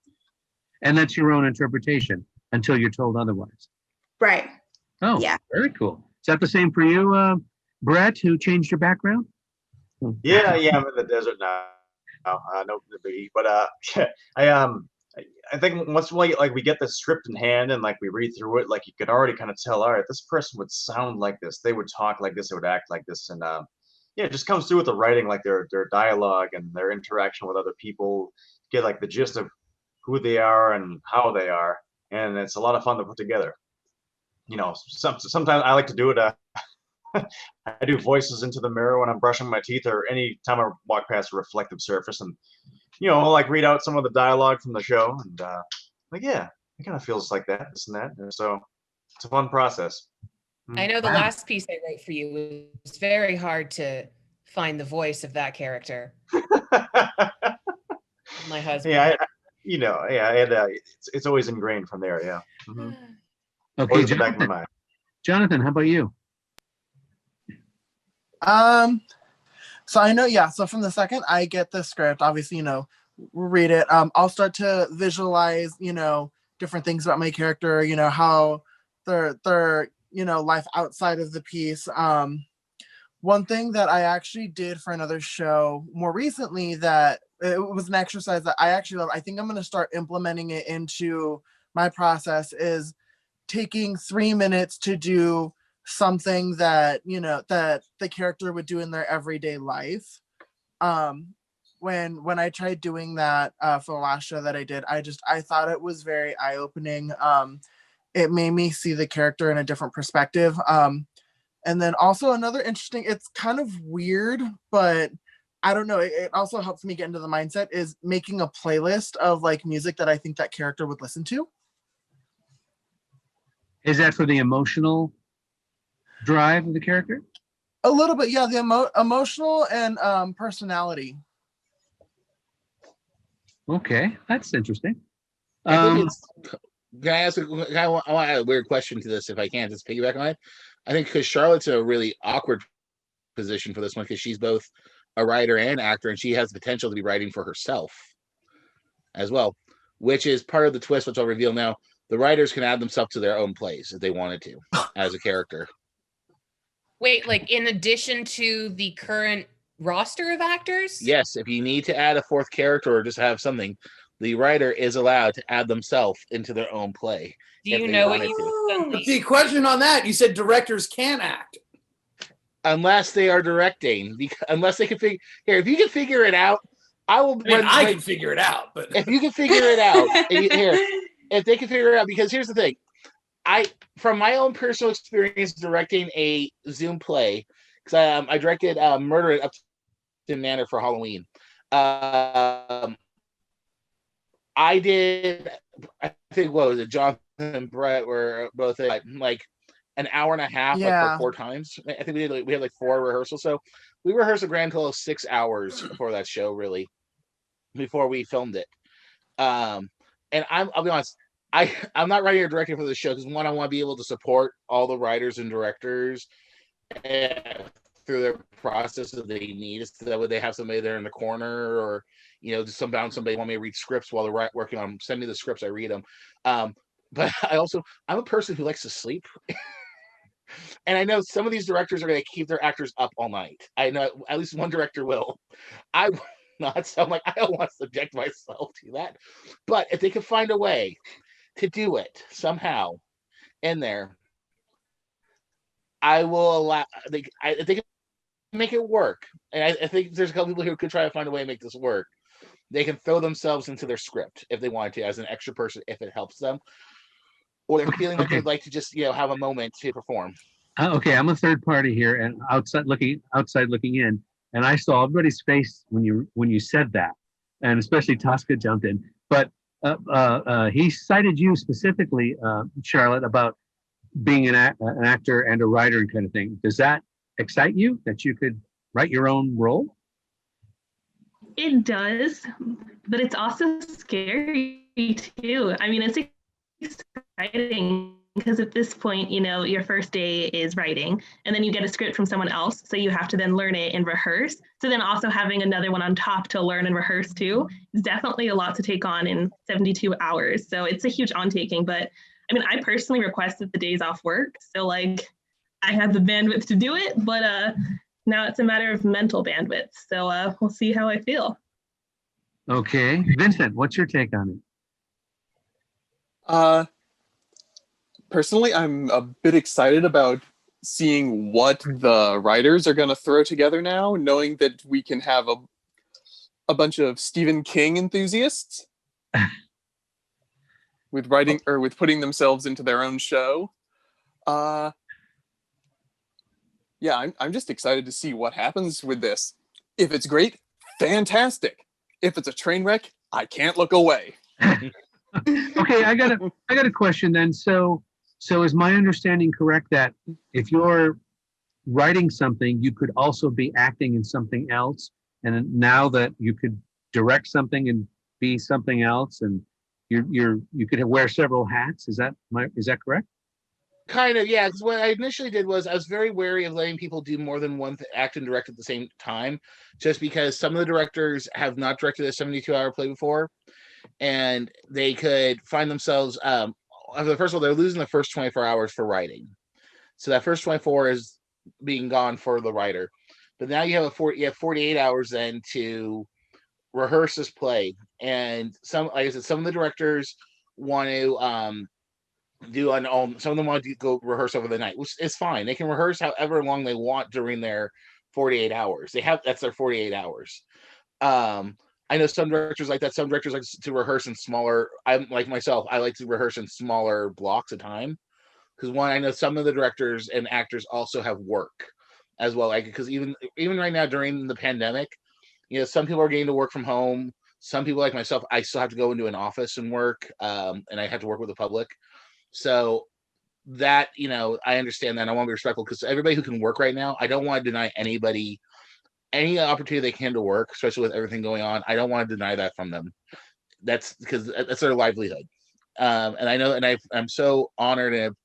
And that's your own interpretation until you're told otherwise. Right. Oh, yeah. Very cool. Is that the same for you, Brett, who changed your background? Yeah, I'm in the desert now. No biggie. But I think once we get the script in hand and we read through it, you can already kind of tell, all right, this person would sound like this, they would talk like this, they would act like this, and it just comes through with the writing, their dialogue and their interaction with other people, get the gist of who they are and how they are, and it's a lot of fun to put together. Sometimes I like to do it. I do voices into the mirror when I'm brushing my teeth or any time I walk past a reflective surface, and read out some of the dialogue from the show, and it kind of feels like that, this and that, and so it's a fun process. I know the last piece I wrote for you was very hard to find the voice of that character. My husband. Yeah, it's always ingrained from there. Yeah. Mm-hmm. Okay, Jonathan, back in my mind. Jonathan, how about you? So I know, so from the second I get the script, obviously, read it, I'll start to visualize, different things about my character, how their life outside of the piece. One thing that I actually did for another show more recently that it was an exercise that I actually love. I think I'm going to start implementing it into my process, is taking 3 minutes to do something that, that the character would do in their everyday life. When I tried doing that for the last show that I did, I thought it was very eye-opening. It made me see the character in a different perspective. And then also another interesting, it's kind of weird, but I don't know, it also helps me get into the mindset, is making a playlist of music that I think that character would listen to. Is that for the emotional drive of the character? A little bit, yeah. The emotional and personality. Okay, that's interesting. I think can I ask? I want to add a weird question to this, if I can, just piggyback on it. I think because Charlotte's in a really awkward position for this one, because she's both a writer and actor, and she has the potential to be writing for herself as well, which is part of the twist, which I'll reveal now. The writers can add themselves to their own plays if they wanted to, as a character. Wait, in addition to the current roster of actors? Yes, if you need to add a fourth character or just have something, the writer is allowed to add themselves into their own play. Do you know what you the question on that? You said directors can act. unless they are directing, unless they can figure. Here, if you can figure it out, I will. I can figure it out, but if you can figure it out, if they can figure it out, because here's the thing, from my own personal experience directing a Zoom play, because I directed Murder at Upton Manor for Halloween. I think what was it? Jonathan and Brett were both like an hour and a half, like for 4 times. I think we had like 4 rehearsals, so we rehearsed a grand total of 6 hours for that show, really, before we filmed it. And I'll be honest, I'm not writing or directing for the show because, one, I want to be able to support all the writers and directors through their process that they need, so that way they have somebody there in the corner, or just somebody want me to read scripts while they're working on them. Send me the scripts, I read them. But I'm a person who likes to sleep. And I know some of these directors are going to keep their actors up all night. I know at least one director will. I will not. So I'm like, I don't want to subject myself to that. But if they can find a way to do it somehow in there, I will allow. They can make it work. And I think there's a couple people who could try to find a way to make this work. They can throw themselves into their script if they want to, as an extra person, if it helps them, or they're feeling like they'd like to just have a moment to perform. Okay, I'm a third party here, and outside looking in, and I saw everybody's face when you said that, and especially Tosca jumped in. But he cited you specifically, Charlotte, about being an actor and a writer and kind of thing. Does that excite you that you could write your own role? It does, but it's also scary too. I mean, it's exciting because at this point, your first day is writing, and then you get a script from someone else, so you have to then learn it and rehearse. So then also having another one on top to learn and rehearse too is definitely a lot to take on in 72 hours. So it's a huge undertaking, but I mean, I personally requested the days off work, so like I had the bandwidth to do it, but now it's a matter of mental bandwidth. So we'll see how I feel. Okay, Vincent, what's your take on it? Personally, I'm a bit excited about seeing what the writers are going to throw together now, knowing that we can have a bunch of Stephen King enthusiasts with writing or with putting themselves into their own show. Yeah, I'm just excited to see what happens with this. If it's great, fantastic. If it's a train wreck, I can't look away. Okay, I got a question then. So is my understanding correct that if you're writing something, you could also be acting in something else, and now that you could direct something and be something else, and you could wear several hats? Is that correct? Kind of, yeah. Because what I initially did was I was very wary of letting people do more than one act and direct at the same time, just because some of the directors have not directed a 72-hour play before, and they could find themselves. First of all, they're losing the first 24 hours for writing, so that first 24 is being gone for the writer. But now you have 48 hours then to rehearse this play, and like I said, some of the directors want to some of them want to go rehearse over the night, which is fine. They can rehearse however long they want during their 48 hours. That's their 48 hours. I know some directors like that. Some directors like to rehearse in smaller. I'm like myself. I like to rehearse in smaller blocks of time, because one, I know some of the directors and actors also have work as well. Like, because even right now during the pandemic, some people are getting to work from home. Some people like myself, I still have to go into an office and work, and I have to work with the public. So that, I understand that. I want to be respectful, because everybody who can work right now, I don't want to deny anybody any opportunity they can to work, especially with everything going on. I don't want to deny that from them. That's because that's their livelihood. And I know, and I'm so honored and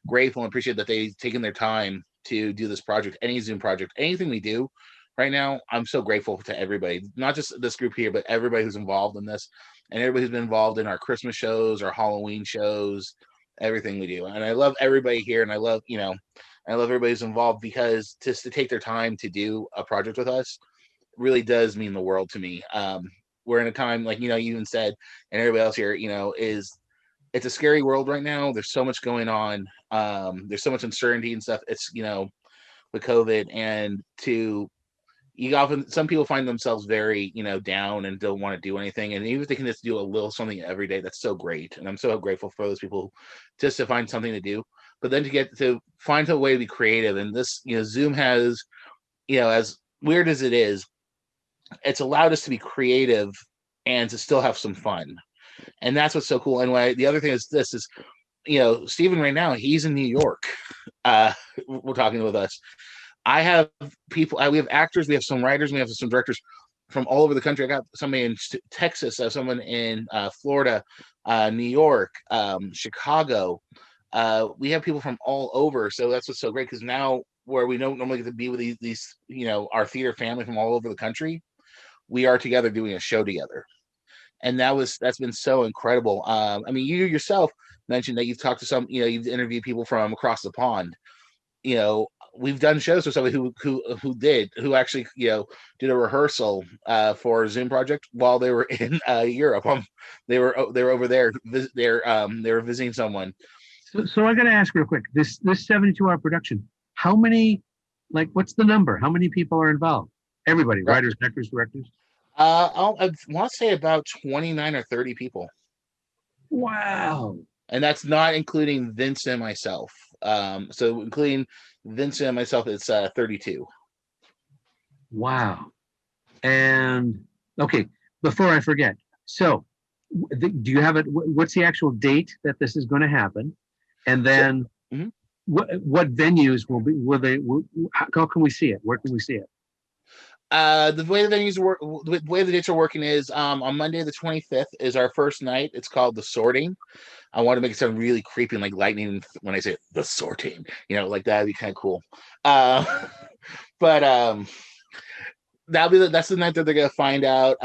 grateful and appreciate that they've taken their time to do this project, any Zoom project, anything we do right now. I'm so grateful to everybody, not just this group here, but everybody who's involved in this, and everybody who's been involved in our Christmas shows, our Halloween shows, everything we do. And I love everybody here, and I love everybody who's involved, because just to take their time to do a project with us really does mean the world to me. We're in a time, like, you even said, and everybody else here, it's a scary world right now. There's so much going on. There's so much uncertainty and stuff. It's, with COVID, and some people find themselves very, down and don't want to do anything. And even if they can just do a little something every day, that's so great. And I'm so grateful for those people just to find something to do. But then to get to find a way to be creative. And this, Zoom has, as weird as it is, it's allowed us to be creative and to still have some fun. And that's what's so cool. And the other thing is this is, Stephen right now, he's in New York. We're talking with us. I have people, we have actors, we have some writers, we have some directors from all over the country. I got somebody in Texas, someone in Florida, New York, Chicago. We have people from all over. So that's what's so great, because now where we don't normally get to be with these, our theater family from all over the country, we are together doing a show together. And that's been so incredible. I mean, you yourself mentioned that you've talked to you've interviewed people from across the pond. We've done shows with somebody who actually did a rehearsal for a Zoom project while they were in Europe. They were over there. They were visiting someone. So I got to ask real quick. This 72-hour production. How many? What's the number? How many people are involved? Everybody, writers, actors, directors. I want to say about 29 or 30 people. Wow. And that's not including Vince and myself. So including Vincent and myself, it's 32. Wow. And okay, before I forget, so do you have it? What's the actual date that this is going to happen? And then what venues how can we see it? Where can we see it? The way the venues work, the way the dates are working is on Monday the 25th is our first night. It's called The Sorting. I want to make it sound really creepy and like lightning when I say The Sorting, that'd be kind of cool. But that's the night that they're gonna find out.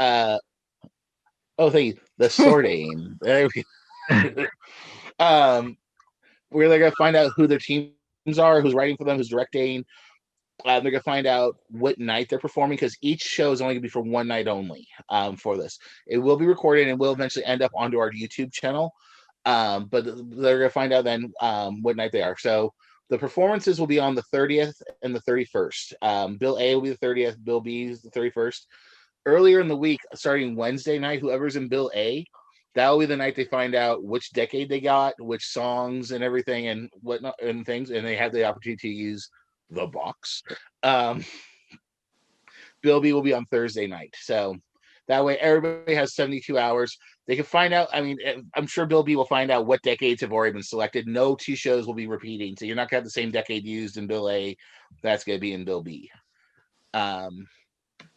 Thank you. The Sorting. Where they're gonna find out who their teams are, who's writing for them, who's directing. They're gonna find out what night they're performing, because each show is only gonna be for one night only. For this, it will be recorded and will eventually end up onto our YouTube channel. But they're gonna find out then what night they are. So the performances will be on the 30th and the 31st. Bill A will be the 30th. Bill B is the 31st. Earlier in the week, starting Wednesday night, whoever's in Bill A, that will be the night they find out which decade they got, which songs and everything and whatnot and things, and they have the opportunity to use the box. Bill B will be on Thursday night. So that way everybody has 72 hours. They can find out. I mean, I'm sure Bill B will find out what decades have already been selected. No two shows will be repeating. So you're not going to have the same decade used in Bill A. That's going to be in Bill B.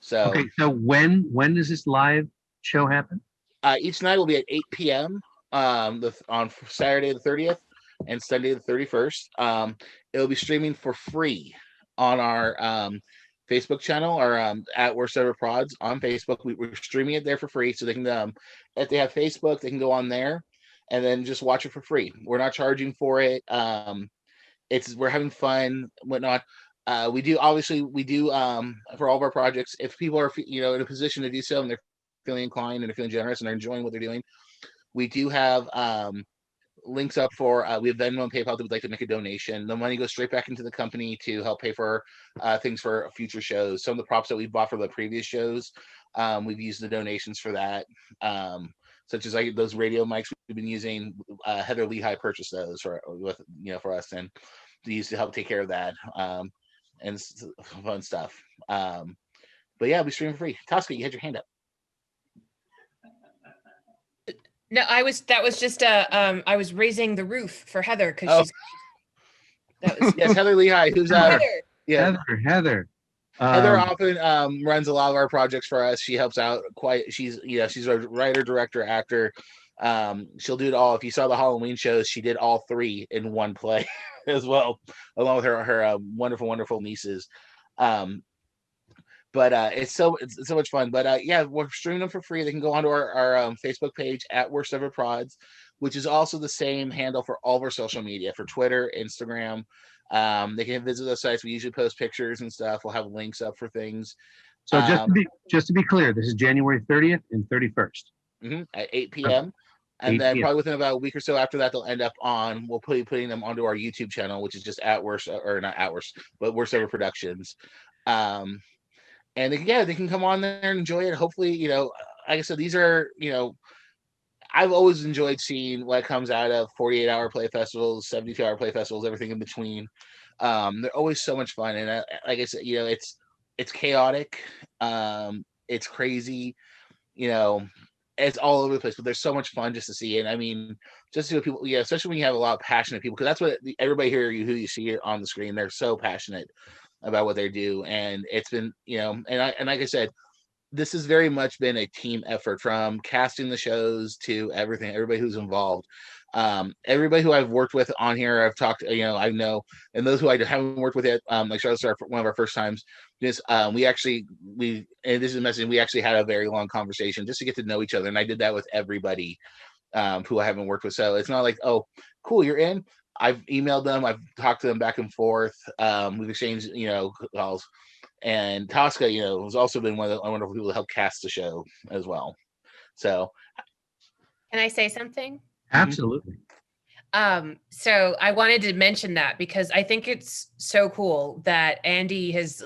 So when does this live show happen? Each night will be at 8 p.m. On Saturday the 30th and Sunday the 31st. It'll be streaming for free on our Facebook channel, or at Worst Ever Prods on Facebook. We're streaming it there for free, so they can, if they have Facebook, they can go on there and then just watch it for free. We're not charging for it. We're having fun, whatnot. We do for all of our projects. If people are in a position to do so and they're feeling inclined and they're feeling generous and they're enjoying what they're doing, we do have links up for we have Venmo and PayPal that would like to make a donation. The money goes straight back into the company to help pay for things for future shows. Some of the props that we bought for the previous shows, we've used the donations for that. Such as those radio mics we've been using. Heather Lehigh purchased those for us, and they used to help take care of that and fun stuff. But yeah, we stream for free. Tosca, you had your hand up. No, that was just I was raising the roof for Heather because yes, Heather Lehigh, who's Heather. Yeah, Heather. Heather often runs a lot of our projects for us. She helps out quite. She's a writer, director, actor. She'll do it all. If you saw the Halloween shows, she did all three in one play as well, along with her wonderful nieces. But it's so much fun. But yeah, we're streaming them for free. They can go onto our Facebook page at Worst Ever Prods, which is also the same handle for all of our social media, for Twitter, Instagram. They can visit the sites. We usually post pictures and stuff. We'll have links up for things. So just to be clear, this is January 30th and 31st. At 8 p.m. And 8 then p.m. probably within about a week or so after that, they'll end up on, we'll be putting them onto our YouTube channel, which is just at worst, or not at worst, but Worst Ever Productions. And they can come on there and enjoy it. Hopefully, like I said, these are, I've always enjoyed seeing what comes out of 48-hour play festivals, 72-hour play festivals, everything in between. They're always so much fun. And like I said, it's chaotic. It's crazy, it's all over the place, but there's so much fun just to see it. I mean, just to see what people, especially when you have a lot of passionate people, because that's what everybody here who you see on the screen, they're so passionate about what they do. And it's been, and like I said, this has very much been a team effort, from casting the shows to everybody who's involved. Everybody who I've worked with on here, I've talked, I know, and those who I haven't worked with yet, like Charlotte's one of our first times. Just and this is a message. We actually had a very long conversation just to get to know each other, and I did that with everybody who I haven't worked with. So it's not like, oh, cool, you're in. I've emailed them, I've talked to them back and forth. We've exchanged, calls. And Tosca, has also been one of the wonderful people to help cast the show as well. So, Can I say something? Absolutely. So I wanted to mention that because I think it's so cool that Andy has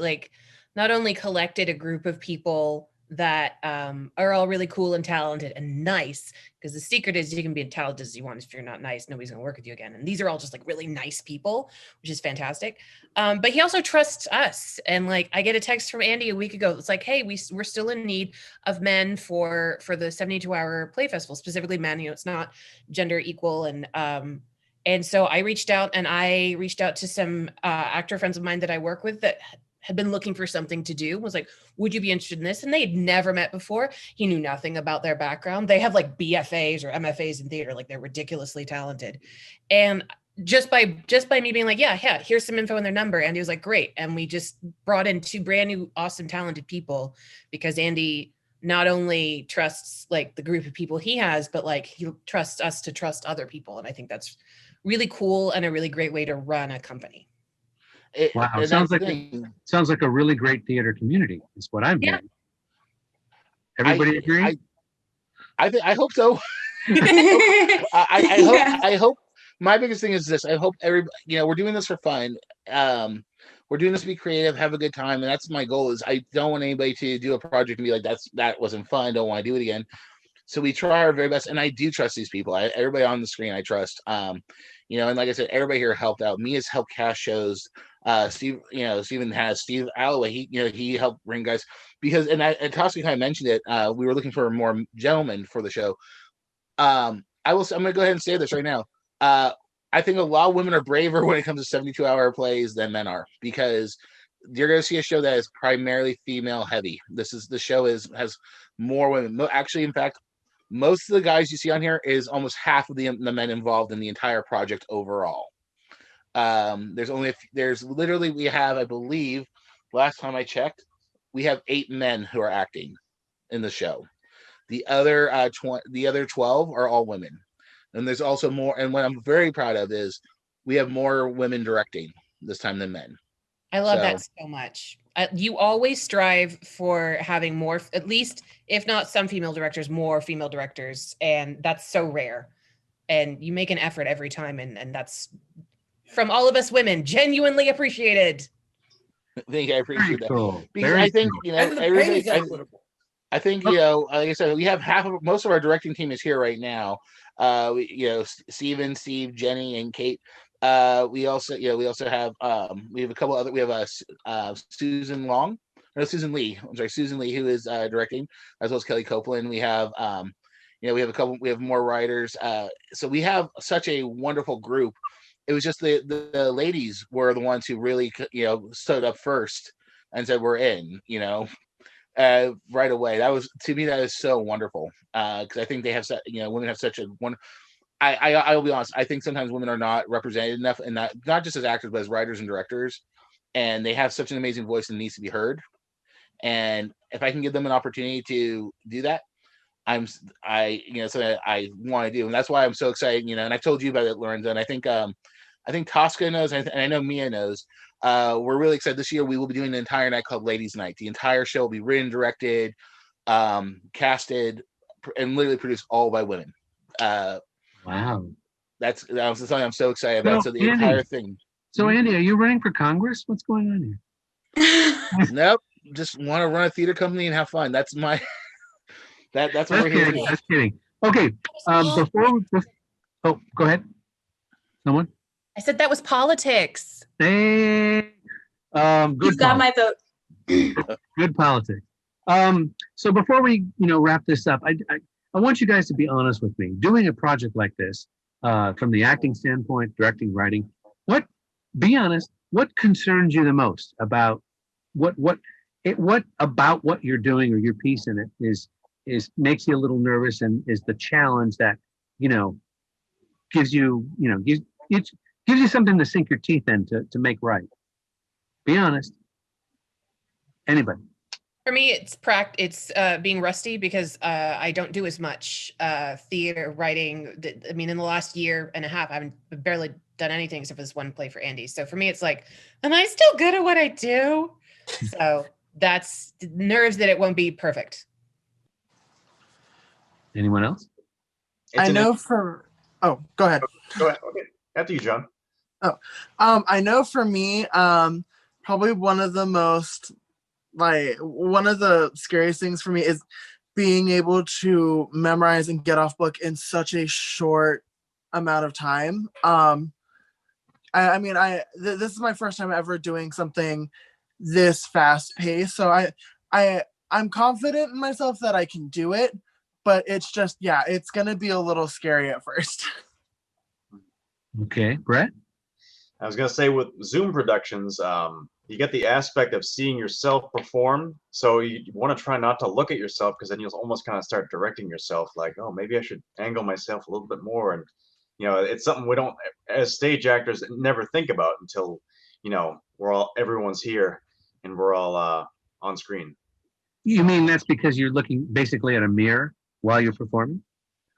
not only collected a group of people that are all really cool and talented and nice, because the secret is you can be as talented as you want. If you're not nice, nobody's going to work with you again. And these are all just really nice people, which is fantastic. But he also trusts us. And I get a text from Andy a week ago. It's like, hey, we're still in need of men for the 72-hour play festival, specifically men. It's not gender equal. And so I reached out to some actor friends of mine that I work with that had been looking for something to do, was like, would you be interested in this? And they had never met before. He knew nothing about their background. They have BFAs or MFAs in theater. They're ridiculously talented. And just by me being like, yeah, here's some info and their number. Andy was like, great. And we just brought in 2 brand new, awesome, talented people, because Andy not only trusts the group of people he has, but he trusts us to trust other people. And I think that's really cool and a really great way to run a company. Wow, sounds like a really great theater community. Is what I'm hearing. Everybody agree? I hope so. I hope. My biggest thing is this: I hope everybody, we're doing this for fun. We're doing this to be creative, have a good time, and that's my goal. Is I don't want anybody to do a project and be like, that wasn't fun, don't want to do it again. So we try our very best, and I do trust these people. Everybody on the screen, I trust. And like I said, everybody here helped out. Mia's helped cast shows. Steve, Steven has Steve Alloway. He helped bring guys, because, and Tosca kind of mentioned it. We were looking for more gentlemen for the show. I'm going to go ahead and say this right now. I think a lot of women are braver when it comes to 72-hour plays than men are, because you're going to see a show that is primarily female heavy. The show has more women. Actually, in fact, most of the guys you see on here is almost half of the men involved in the entire project overall. There's literally, we have, I believe, last time I checked, we have 8 men who are acting in the show. The other 12 are all women. And there's also more, and what I'm very proud of is we have more women directing this time than men. I love that so much. You always strive for having more, at least, if not some female directors, more female directors. And that's so rare. And you make an effort every time. And that's, from all of us women, genuinely appreciated. I think I appreciate that. Cool. Because I think, everybody, I think, like I said, we have most of our directing team is here right now. Steven, Steve, Jenny, and Kate. We also have we have a couple other, we have Susan Lee, who is directing, as well as Kelly Copeland. We have we have more writers. So we have such a wonderful group. It was just the ladies were the ones who really stood up first and said, we're in, right away. That was, to me, that is so wonderful, because I think they have women have such a one. I'll be honest. I think sometimes women are not represented enough, and not just as actors, but as writers and directors, and they have such an amazing voice and needs to be heard. And if I can give them an opportunity to do that, something that I want to do, and that's why I'm so excited. And I've told you about it, Lorenzo, and I think Tosca knows, and I know Mia knows. We're really excited. This year we will be doing an entire night called Ladies Night. The entire show will be written, directed, casted, and literally produced all by women. Wow. That was something I'm so excited about. So the Andy, entire thing. So Andy, are you running for Congress? What's going on here? Nope. Just want to run a theater company and have fun. That's my. That's what we're here to do. That's kidding. Okay. Oh, go ahead. Someone. I said that was politics. Hey. Good. You've got my vote. Good politics. So before we, wrap this up, I want you guys to be honest with me. Doing a project like this, from the acting standpoint, directing, writing, be honest, what concerns you the most about what about what you're doing or your piece in it is makes you a little nervous and is the challenge that, gives you, gives you something to sink your teeth in to make right. Be honest. Anybody? For me, it's being rusty because I don't do as much theater writing. In the last year and a half, I haven't barely done anything except for this one play for Andy. So for me, it's like, am I still good at what I do? So that's nerves that it won't be perfect. Anyone else? Go ahead. Go ahead. Okay. After you, John. I know for me, probably one of the scariest things for me is being able to memorize and get off book in such a short amount of time. This is my first time ever doing something this fast paced. So I'm confident in myself that I can do it, but it's just, it's going to be a little scary at first. Okay. Brett? I was going to say with Zoom productions, you get the aspect of seeing yourself perform. So you want to try not to look at yourself because then you'll almost kind of start directing yourself like, oh, maybe I should angle myself a little bit more. And, it's something we don't, as stage actors, never think about until, everyone's here and we're all on screen. You mean that's because you're looking basically at a mirror while you're performing?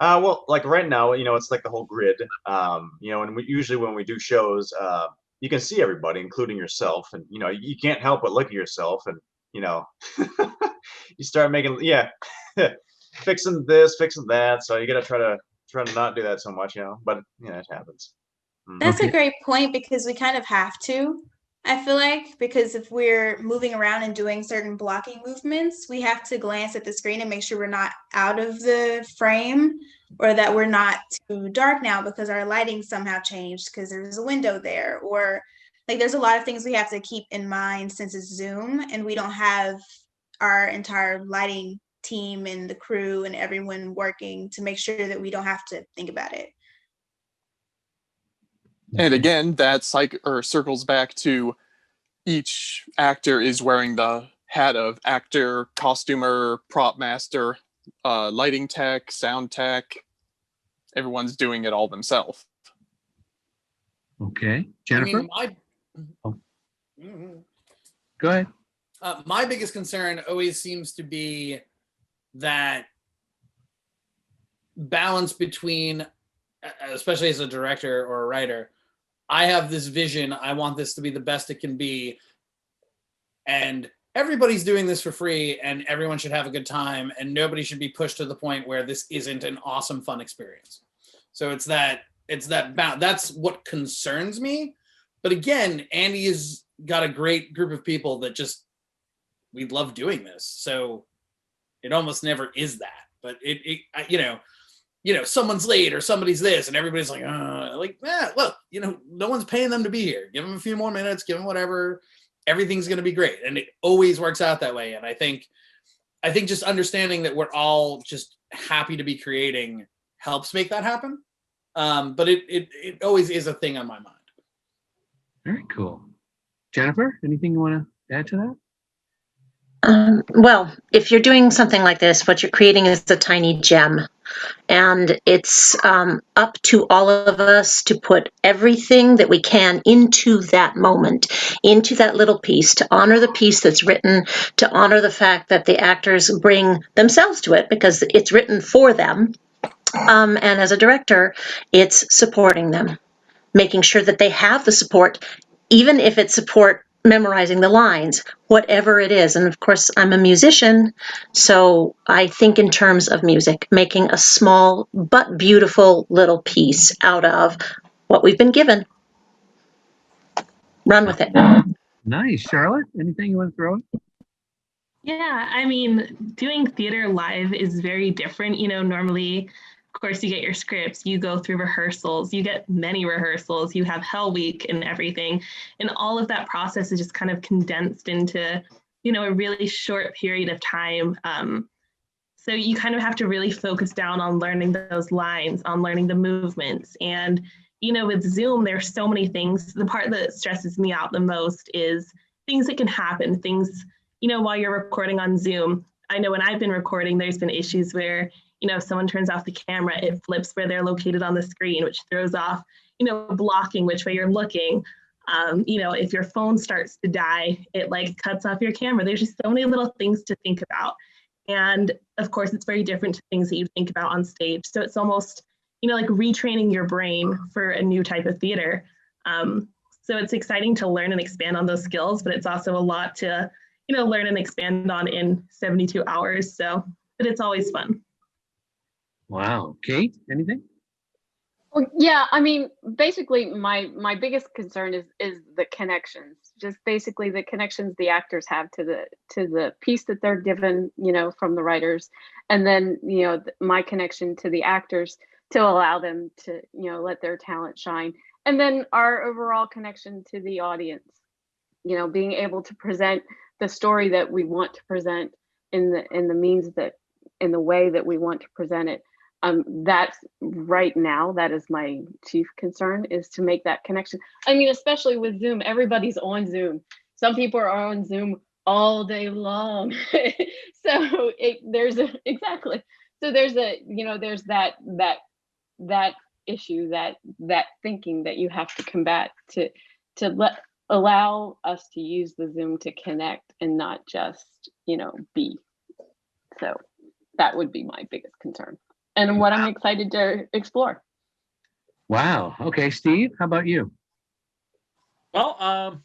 Well, like right now, it's like the whole grid. And usually when we do shows, you can see everybody, including yourself, and you can't help but look at yourself, and you start making fixing this, fixing that. So you got to try to not do that so much, But it happens. That's a great point because we kind of have to. I feel like because if we're moving around and doing certain blocking movements, we have to glance at the screen and make sure we're not out of the frame or that we're not too dark now because our lighting somehow changed because there's a window there, or like there's a lot of things we have to keep in mind since it's Zoom and we don't have our entire lighting team and the crew and everyone working to make sure that we don't have to think about it. And again, that circles back to each actor is wearing the hat of actor, costumer, prop master, lighting tech, sound tech. Everyone's doing it all themselves. Okay. Jennifer? Go ahead. My biggest concern always seems to be that balance between, especially as a director or a writer, I have this vision. I want this to be the best it can be. And everybody's doing this for free and everyone should have a good time and nobody should be pushed to the point where this isn't an awesome, fun experience. So that's what concerns me. But again, Andy has got a great group of people that we love doing this. So it almost never is that, but someone's late or somebody's this and everybody's like, look, no one's paying them to be here. Give them a few more minutes, give them whatever. Everything's going to be great. And it always works out that way. And I think just understanding that we're all just happy to be creating helps make that happen. But it always is a thing on my mind. Very cool. Jennifer, anything you want to add to that? Well, if you're doing something like this, what you're creating is a tiny gem. And it's up to all of us to put everything that we can into that moment, into that little piece, to honor the piece that's written, to honor the fact that the actors bring themselves to it because it's written for them. And as a director, it's supporting them, making sure that they have the support, even if it's support memorizing the lines, whatever it is. And of course, I'm a musician, so I think in terms of music, making a small but beautiful little piece out of what we've been given. Run with it. Nice. Charlotte, anything you want to throw in? Yeah, I mean, doing theater live is very different. Normally, of course, you get your scripts, you go through rehearsals, you get many rehearsals, you have Hell Week and everything. And all of that process is just kind of condensed into, a really short period of time. So you kind of have to really focus down on learning those lines, on learning the movements. And, with Zoom, there's so many things. The part that stresses me out the most is things that can happen, things while you're recording on Zoom. I know when I've been recording, there's been issues where, if someone turns off the camera, it flips where they're located on the screen, which throws off, blocking which way you're looking. If your phone starts to die, it like cuts off your camera. There's just so many little things to think about. And of course, it's very different to things that you think about on stage. So it's almost, like retraining your brain for a new type of theater. So it's exciting to learn and expand on those skills, but it's also a lot to learn and expand on in 72 hours. But it's always fun. Wow. Kate, anything? Well, yeah, I mean, basically my biggest concern is the connections, just basically the connections the actors have to the piece that they're given, from the writers, and then, my connection to the actors to allow them to, let their talent shine. And then our overall connection to the audience, being able to present the story that we want to present in the way that we want to present it. That's right now, that is my chief concern, is to make that connection. I mean, especially with Zoom, everybody's on Zoom. Some people are on Zoom all day long. So there's that issue, that thinking that you have to combat to allow us to use the Zoom to connect and not just, be. So that would be my biggest concern and what I'm excited to explore. Wow. Okay, Steve, how about you? Well, I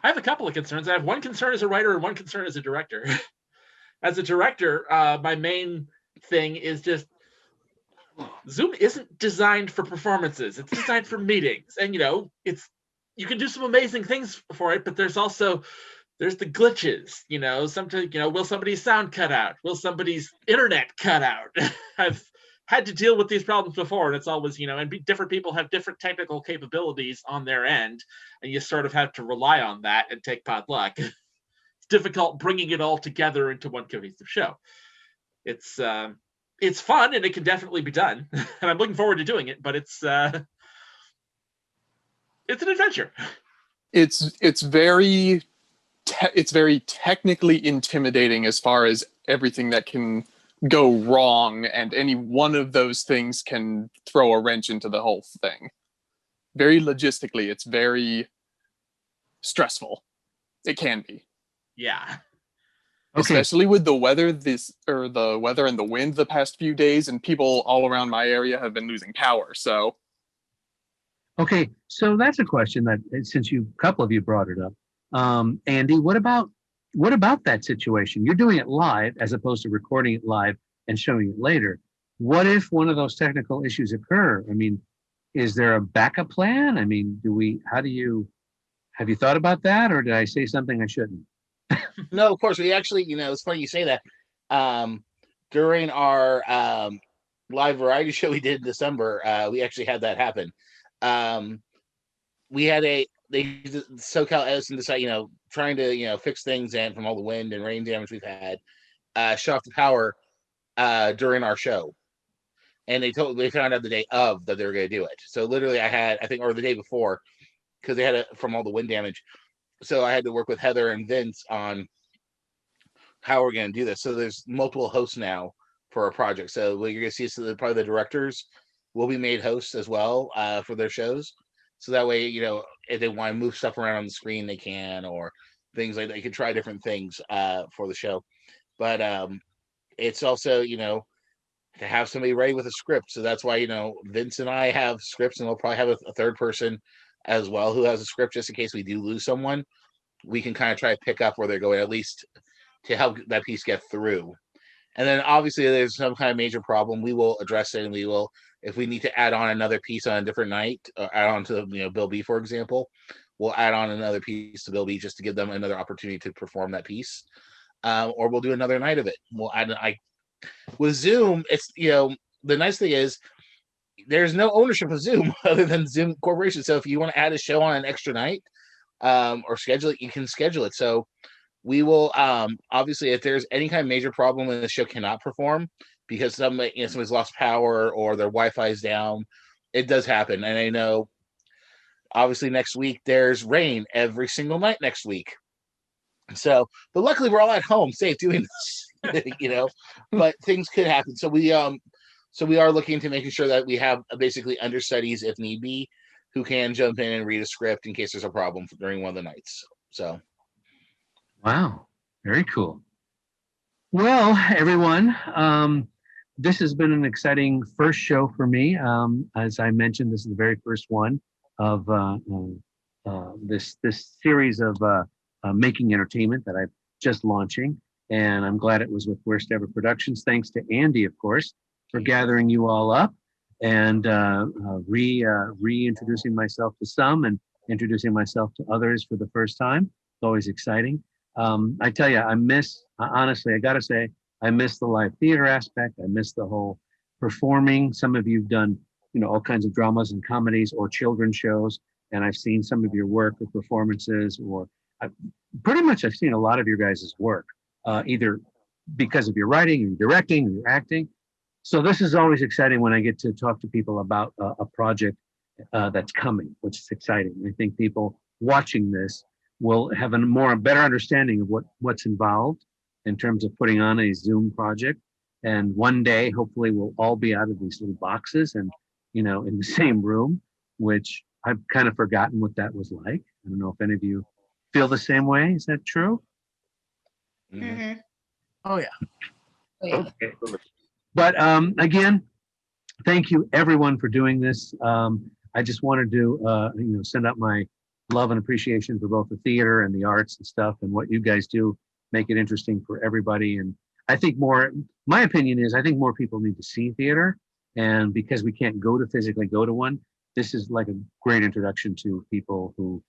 have a couple of concerns. I have one concern as a writer and one concern as a director. As a director, my main thing is just Zoom isn't designed for performances. It's designed for meetings. And, you can do some amazing things for it, but there's the glitches, sometimes, will somebody's sound cut out? Will somebody's internet cut out? I've had to deal with these problems before, and it's always, and different people have different technical capabilities on their end, and you sort of have to rely on that and take bad luck. It's difficult bringing it all together into one cohesive show. It's fun, and it can definitely be done, and I'm looking forward to doing it, but it's an adventure. It's very technically intimidating as far as everything that can go wrong, and any one of those things can throw a wrench into the whole thing. Very logistically, it's very stressful. It can be. Yeah. Okay. Especially with the weather and the wind the past few days, and people all around my area have been losing power. So Okay, so that's a question that, since a couple of you brought it up, Andy, what about that situation? You're doing it live as opposed to recording it live and showing it later. What if one of those technical issues occur? I mean, is there a backup plan? I mean, have you thought about that, or did I say something I shouldn't? No, of course. We actually, it's funny you say that. During our live variety show we did in December, we actually had that happen. We had SoCal Edison decide, trying to, fix things, and from all the wind and rain damage we've had, shut off the power during our show. And they found out the day of that they were going to do it. So literally or the day before, because they had it from all the wind damage. So I had to work with Heather and Vince on how we're going to do this. So there's multiple hosts now for our project. So what you're going to see, probably the directors will be made hosts as well for their shows. So that way, if they want to move stuff around on the screen, they can, or things like that. You can try different things for the show. But it's also, to have somebody ready with a script. So that's why, Vince and I have scripts, and we'll probably have a third person as well who has a script, just in case we do lose someone. we can kind of try to pick up where they're going, at least to help that piece get through. And then obviously there's some kind of major problem, we will address it, and we will, if we need to add on another piece on a different night, or add on to Bill B, for example, we'll add on another piece to Bill B just to give them another opportunity to perform that piece. Or we'll do another night of it. We'll add with Zoom, it's the nice thing is there's no ownership of Zoom other than Zoom Corporation. So if you want to add a show on an extra night or schedule it, you can schedule it. So we will obviously, if there's any kind of major problem when the show cannot perform because somebody's lost power or their Wi-Fi is down, it does happen. And I know obviously next week there's rain every single night next week. So, but luckily we're all at home safe doing this, but things could happen. So we are looking to making sure that we have basically understudies if need be, who can jump in and read a script in case there's a problem during one of the nights. So. Wow, very cool. Well, everyone, this has been an exciting first show for me. As I mentioned, this is the very first one of this series of making entertainment that I'm just launching, and I'm glad it was with Worst Ever Productions. Thanks to Andy, of course, for gathering you all up and reintroducing myself to some and introducing myself to others for the first time. It's always exciting. I tell you, honestly, I gotta say, I miss the live theater aspect. I miss the whole performing. Some of you've done, all kinds of dramas and comedies or children's shows, and I've seen some of your work or performances, or I've seen a lot of your guys' work, either because of your writing, your directing, or your acting. So this is always exciting when I get to talk to people about a project that's coming, which is exciting. I think people watching this will have a better understanding of what's involved in terms of putting on a Zoom project. And one day, hopefully, we'll all be out of these little boxes and, in the same room, which I've kind of forgotten what that was like. I don't know if any of you feel the same way. Is that true? Mm-hmm. Oh, yeah. Okay. But again, thank you everyone for doing this. I just wanted to, send out my love and appreciation for both the theater and the arts and stuff, and what you guys do, make it interesting for everybody. And I think my opinion is, I think more people need to see theater, and because we can't physically go to one, this is like a great introduction to people who,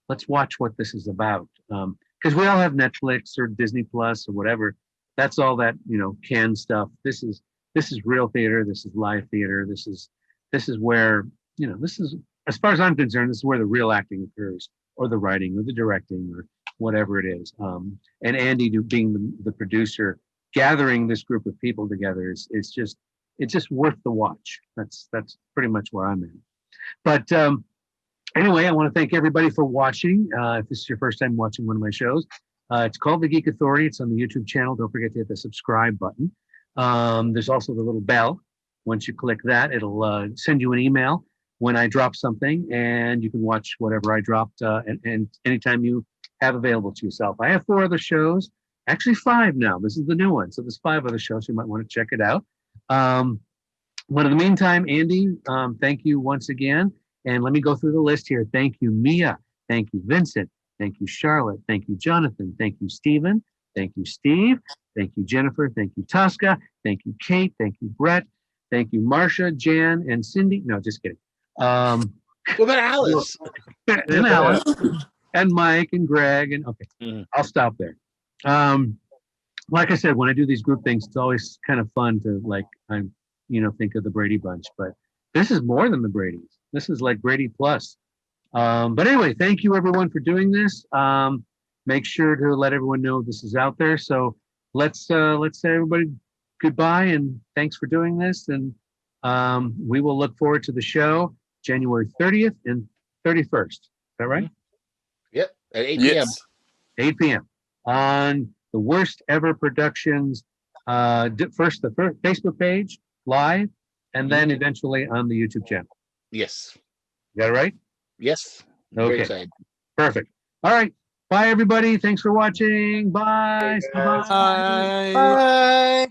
let's watch what this is about. Because we all have Netflix or Disney Plus or whatever. That's all that, canned stuff. This is real theater. This is live theater. This is where, this is, as far as I'm concerned, this is where the real acting occurs, or the writing, or the directing, or whatever it is. And Andy, being the producer, gathering this group of people together it's just worth the watch. That's pretty much where I'm at. But anyway, I want to thank everybody for watching. If this is your first time watching one of my shows, it's called The Geek Authority. It's on the YouTube channel. Don't forget to hit the subscribe button. There's also the little bell. Once you click that, it'll send you an email when I drop something, and you can watch whatever I dropped and anytime you have available to yourself. I have 4 other shows, actually 5 now. This is the new one. So there's 5 other shows. You might want to check it out. But in the meantime, Andy, thank you once again. And let me go through the list here. Thank you, Mia. Thank you, Vincent. Thank you, Charlotte. Thank you, Jonathan. Thank you, Stephen. Thank you, Steve. Thank you, Jennifer. Thank you, Tosca. Thank you, Kate. Thank you, Brett. Thank you, Marcia, Jan, and Cindy. No, just kidding. What about Alice? And Alice, and Mike, and Greg, and okay, I'll stop there. Like I said, when I do these group things, it's always kind of fun to think of the Brady Bunch, but this is more than the Brady's. This is like Brady plus. But anyway, thank you everyone for doing this. Make sure to let everyone know this is out there. So let's say everybody goodbye and thanks for doing this. And we will look forward to the show January 30th and 31st. Is that right? Yep, at 8 p.m. Yes. 8 p.m. on the Worst Ever Productions, first the Facebook page, live, and then eventually on the YouTube channel. Yes. You got it right? Yes. Okay. Very excited. Perfect. All right. Bye, everybody. Thanks for watching. Bye. Bye. Bye. Bye.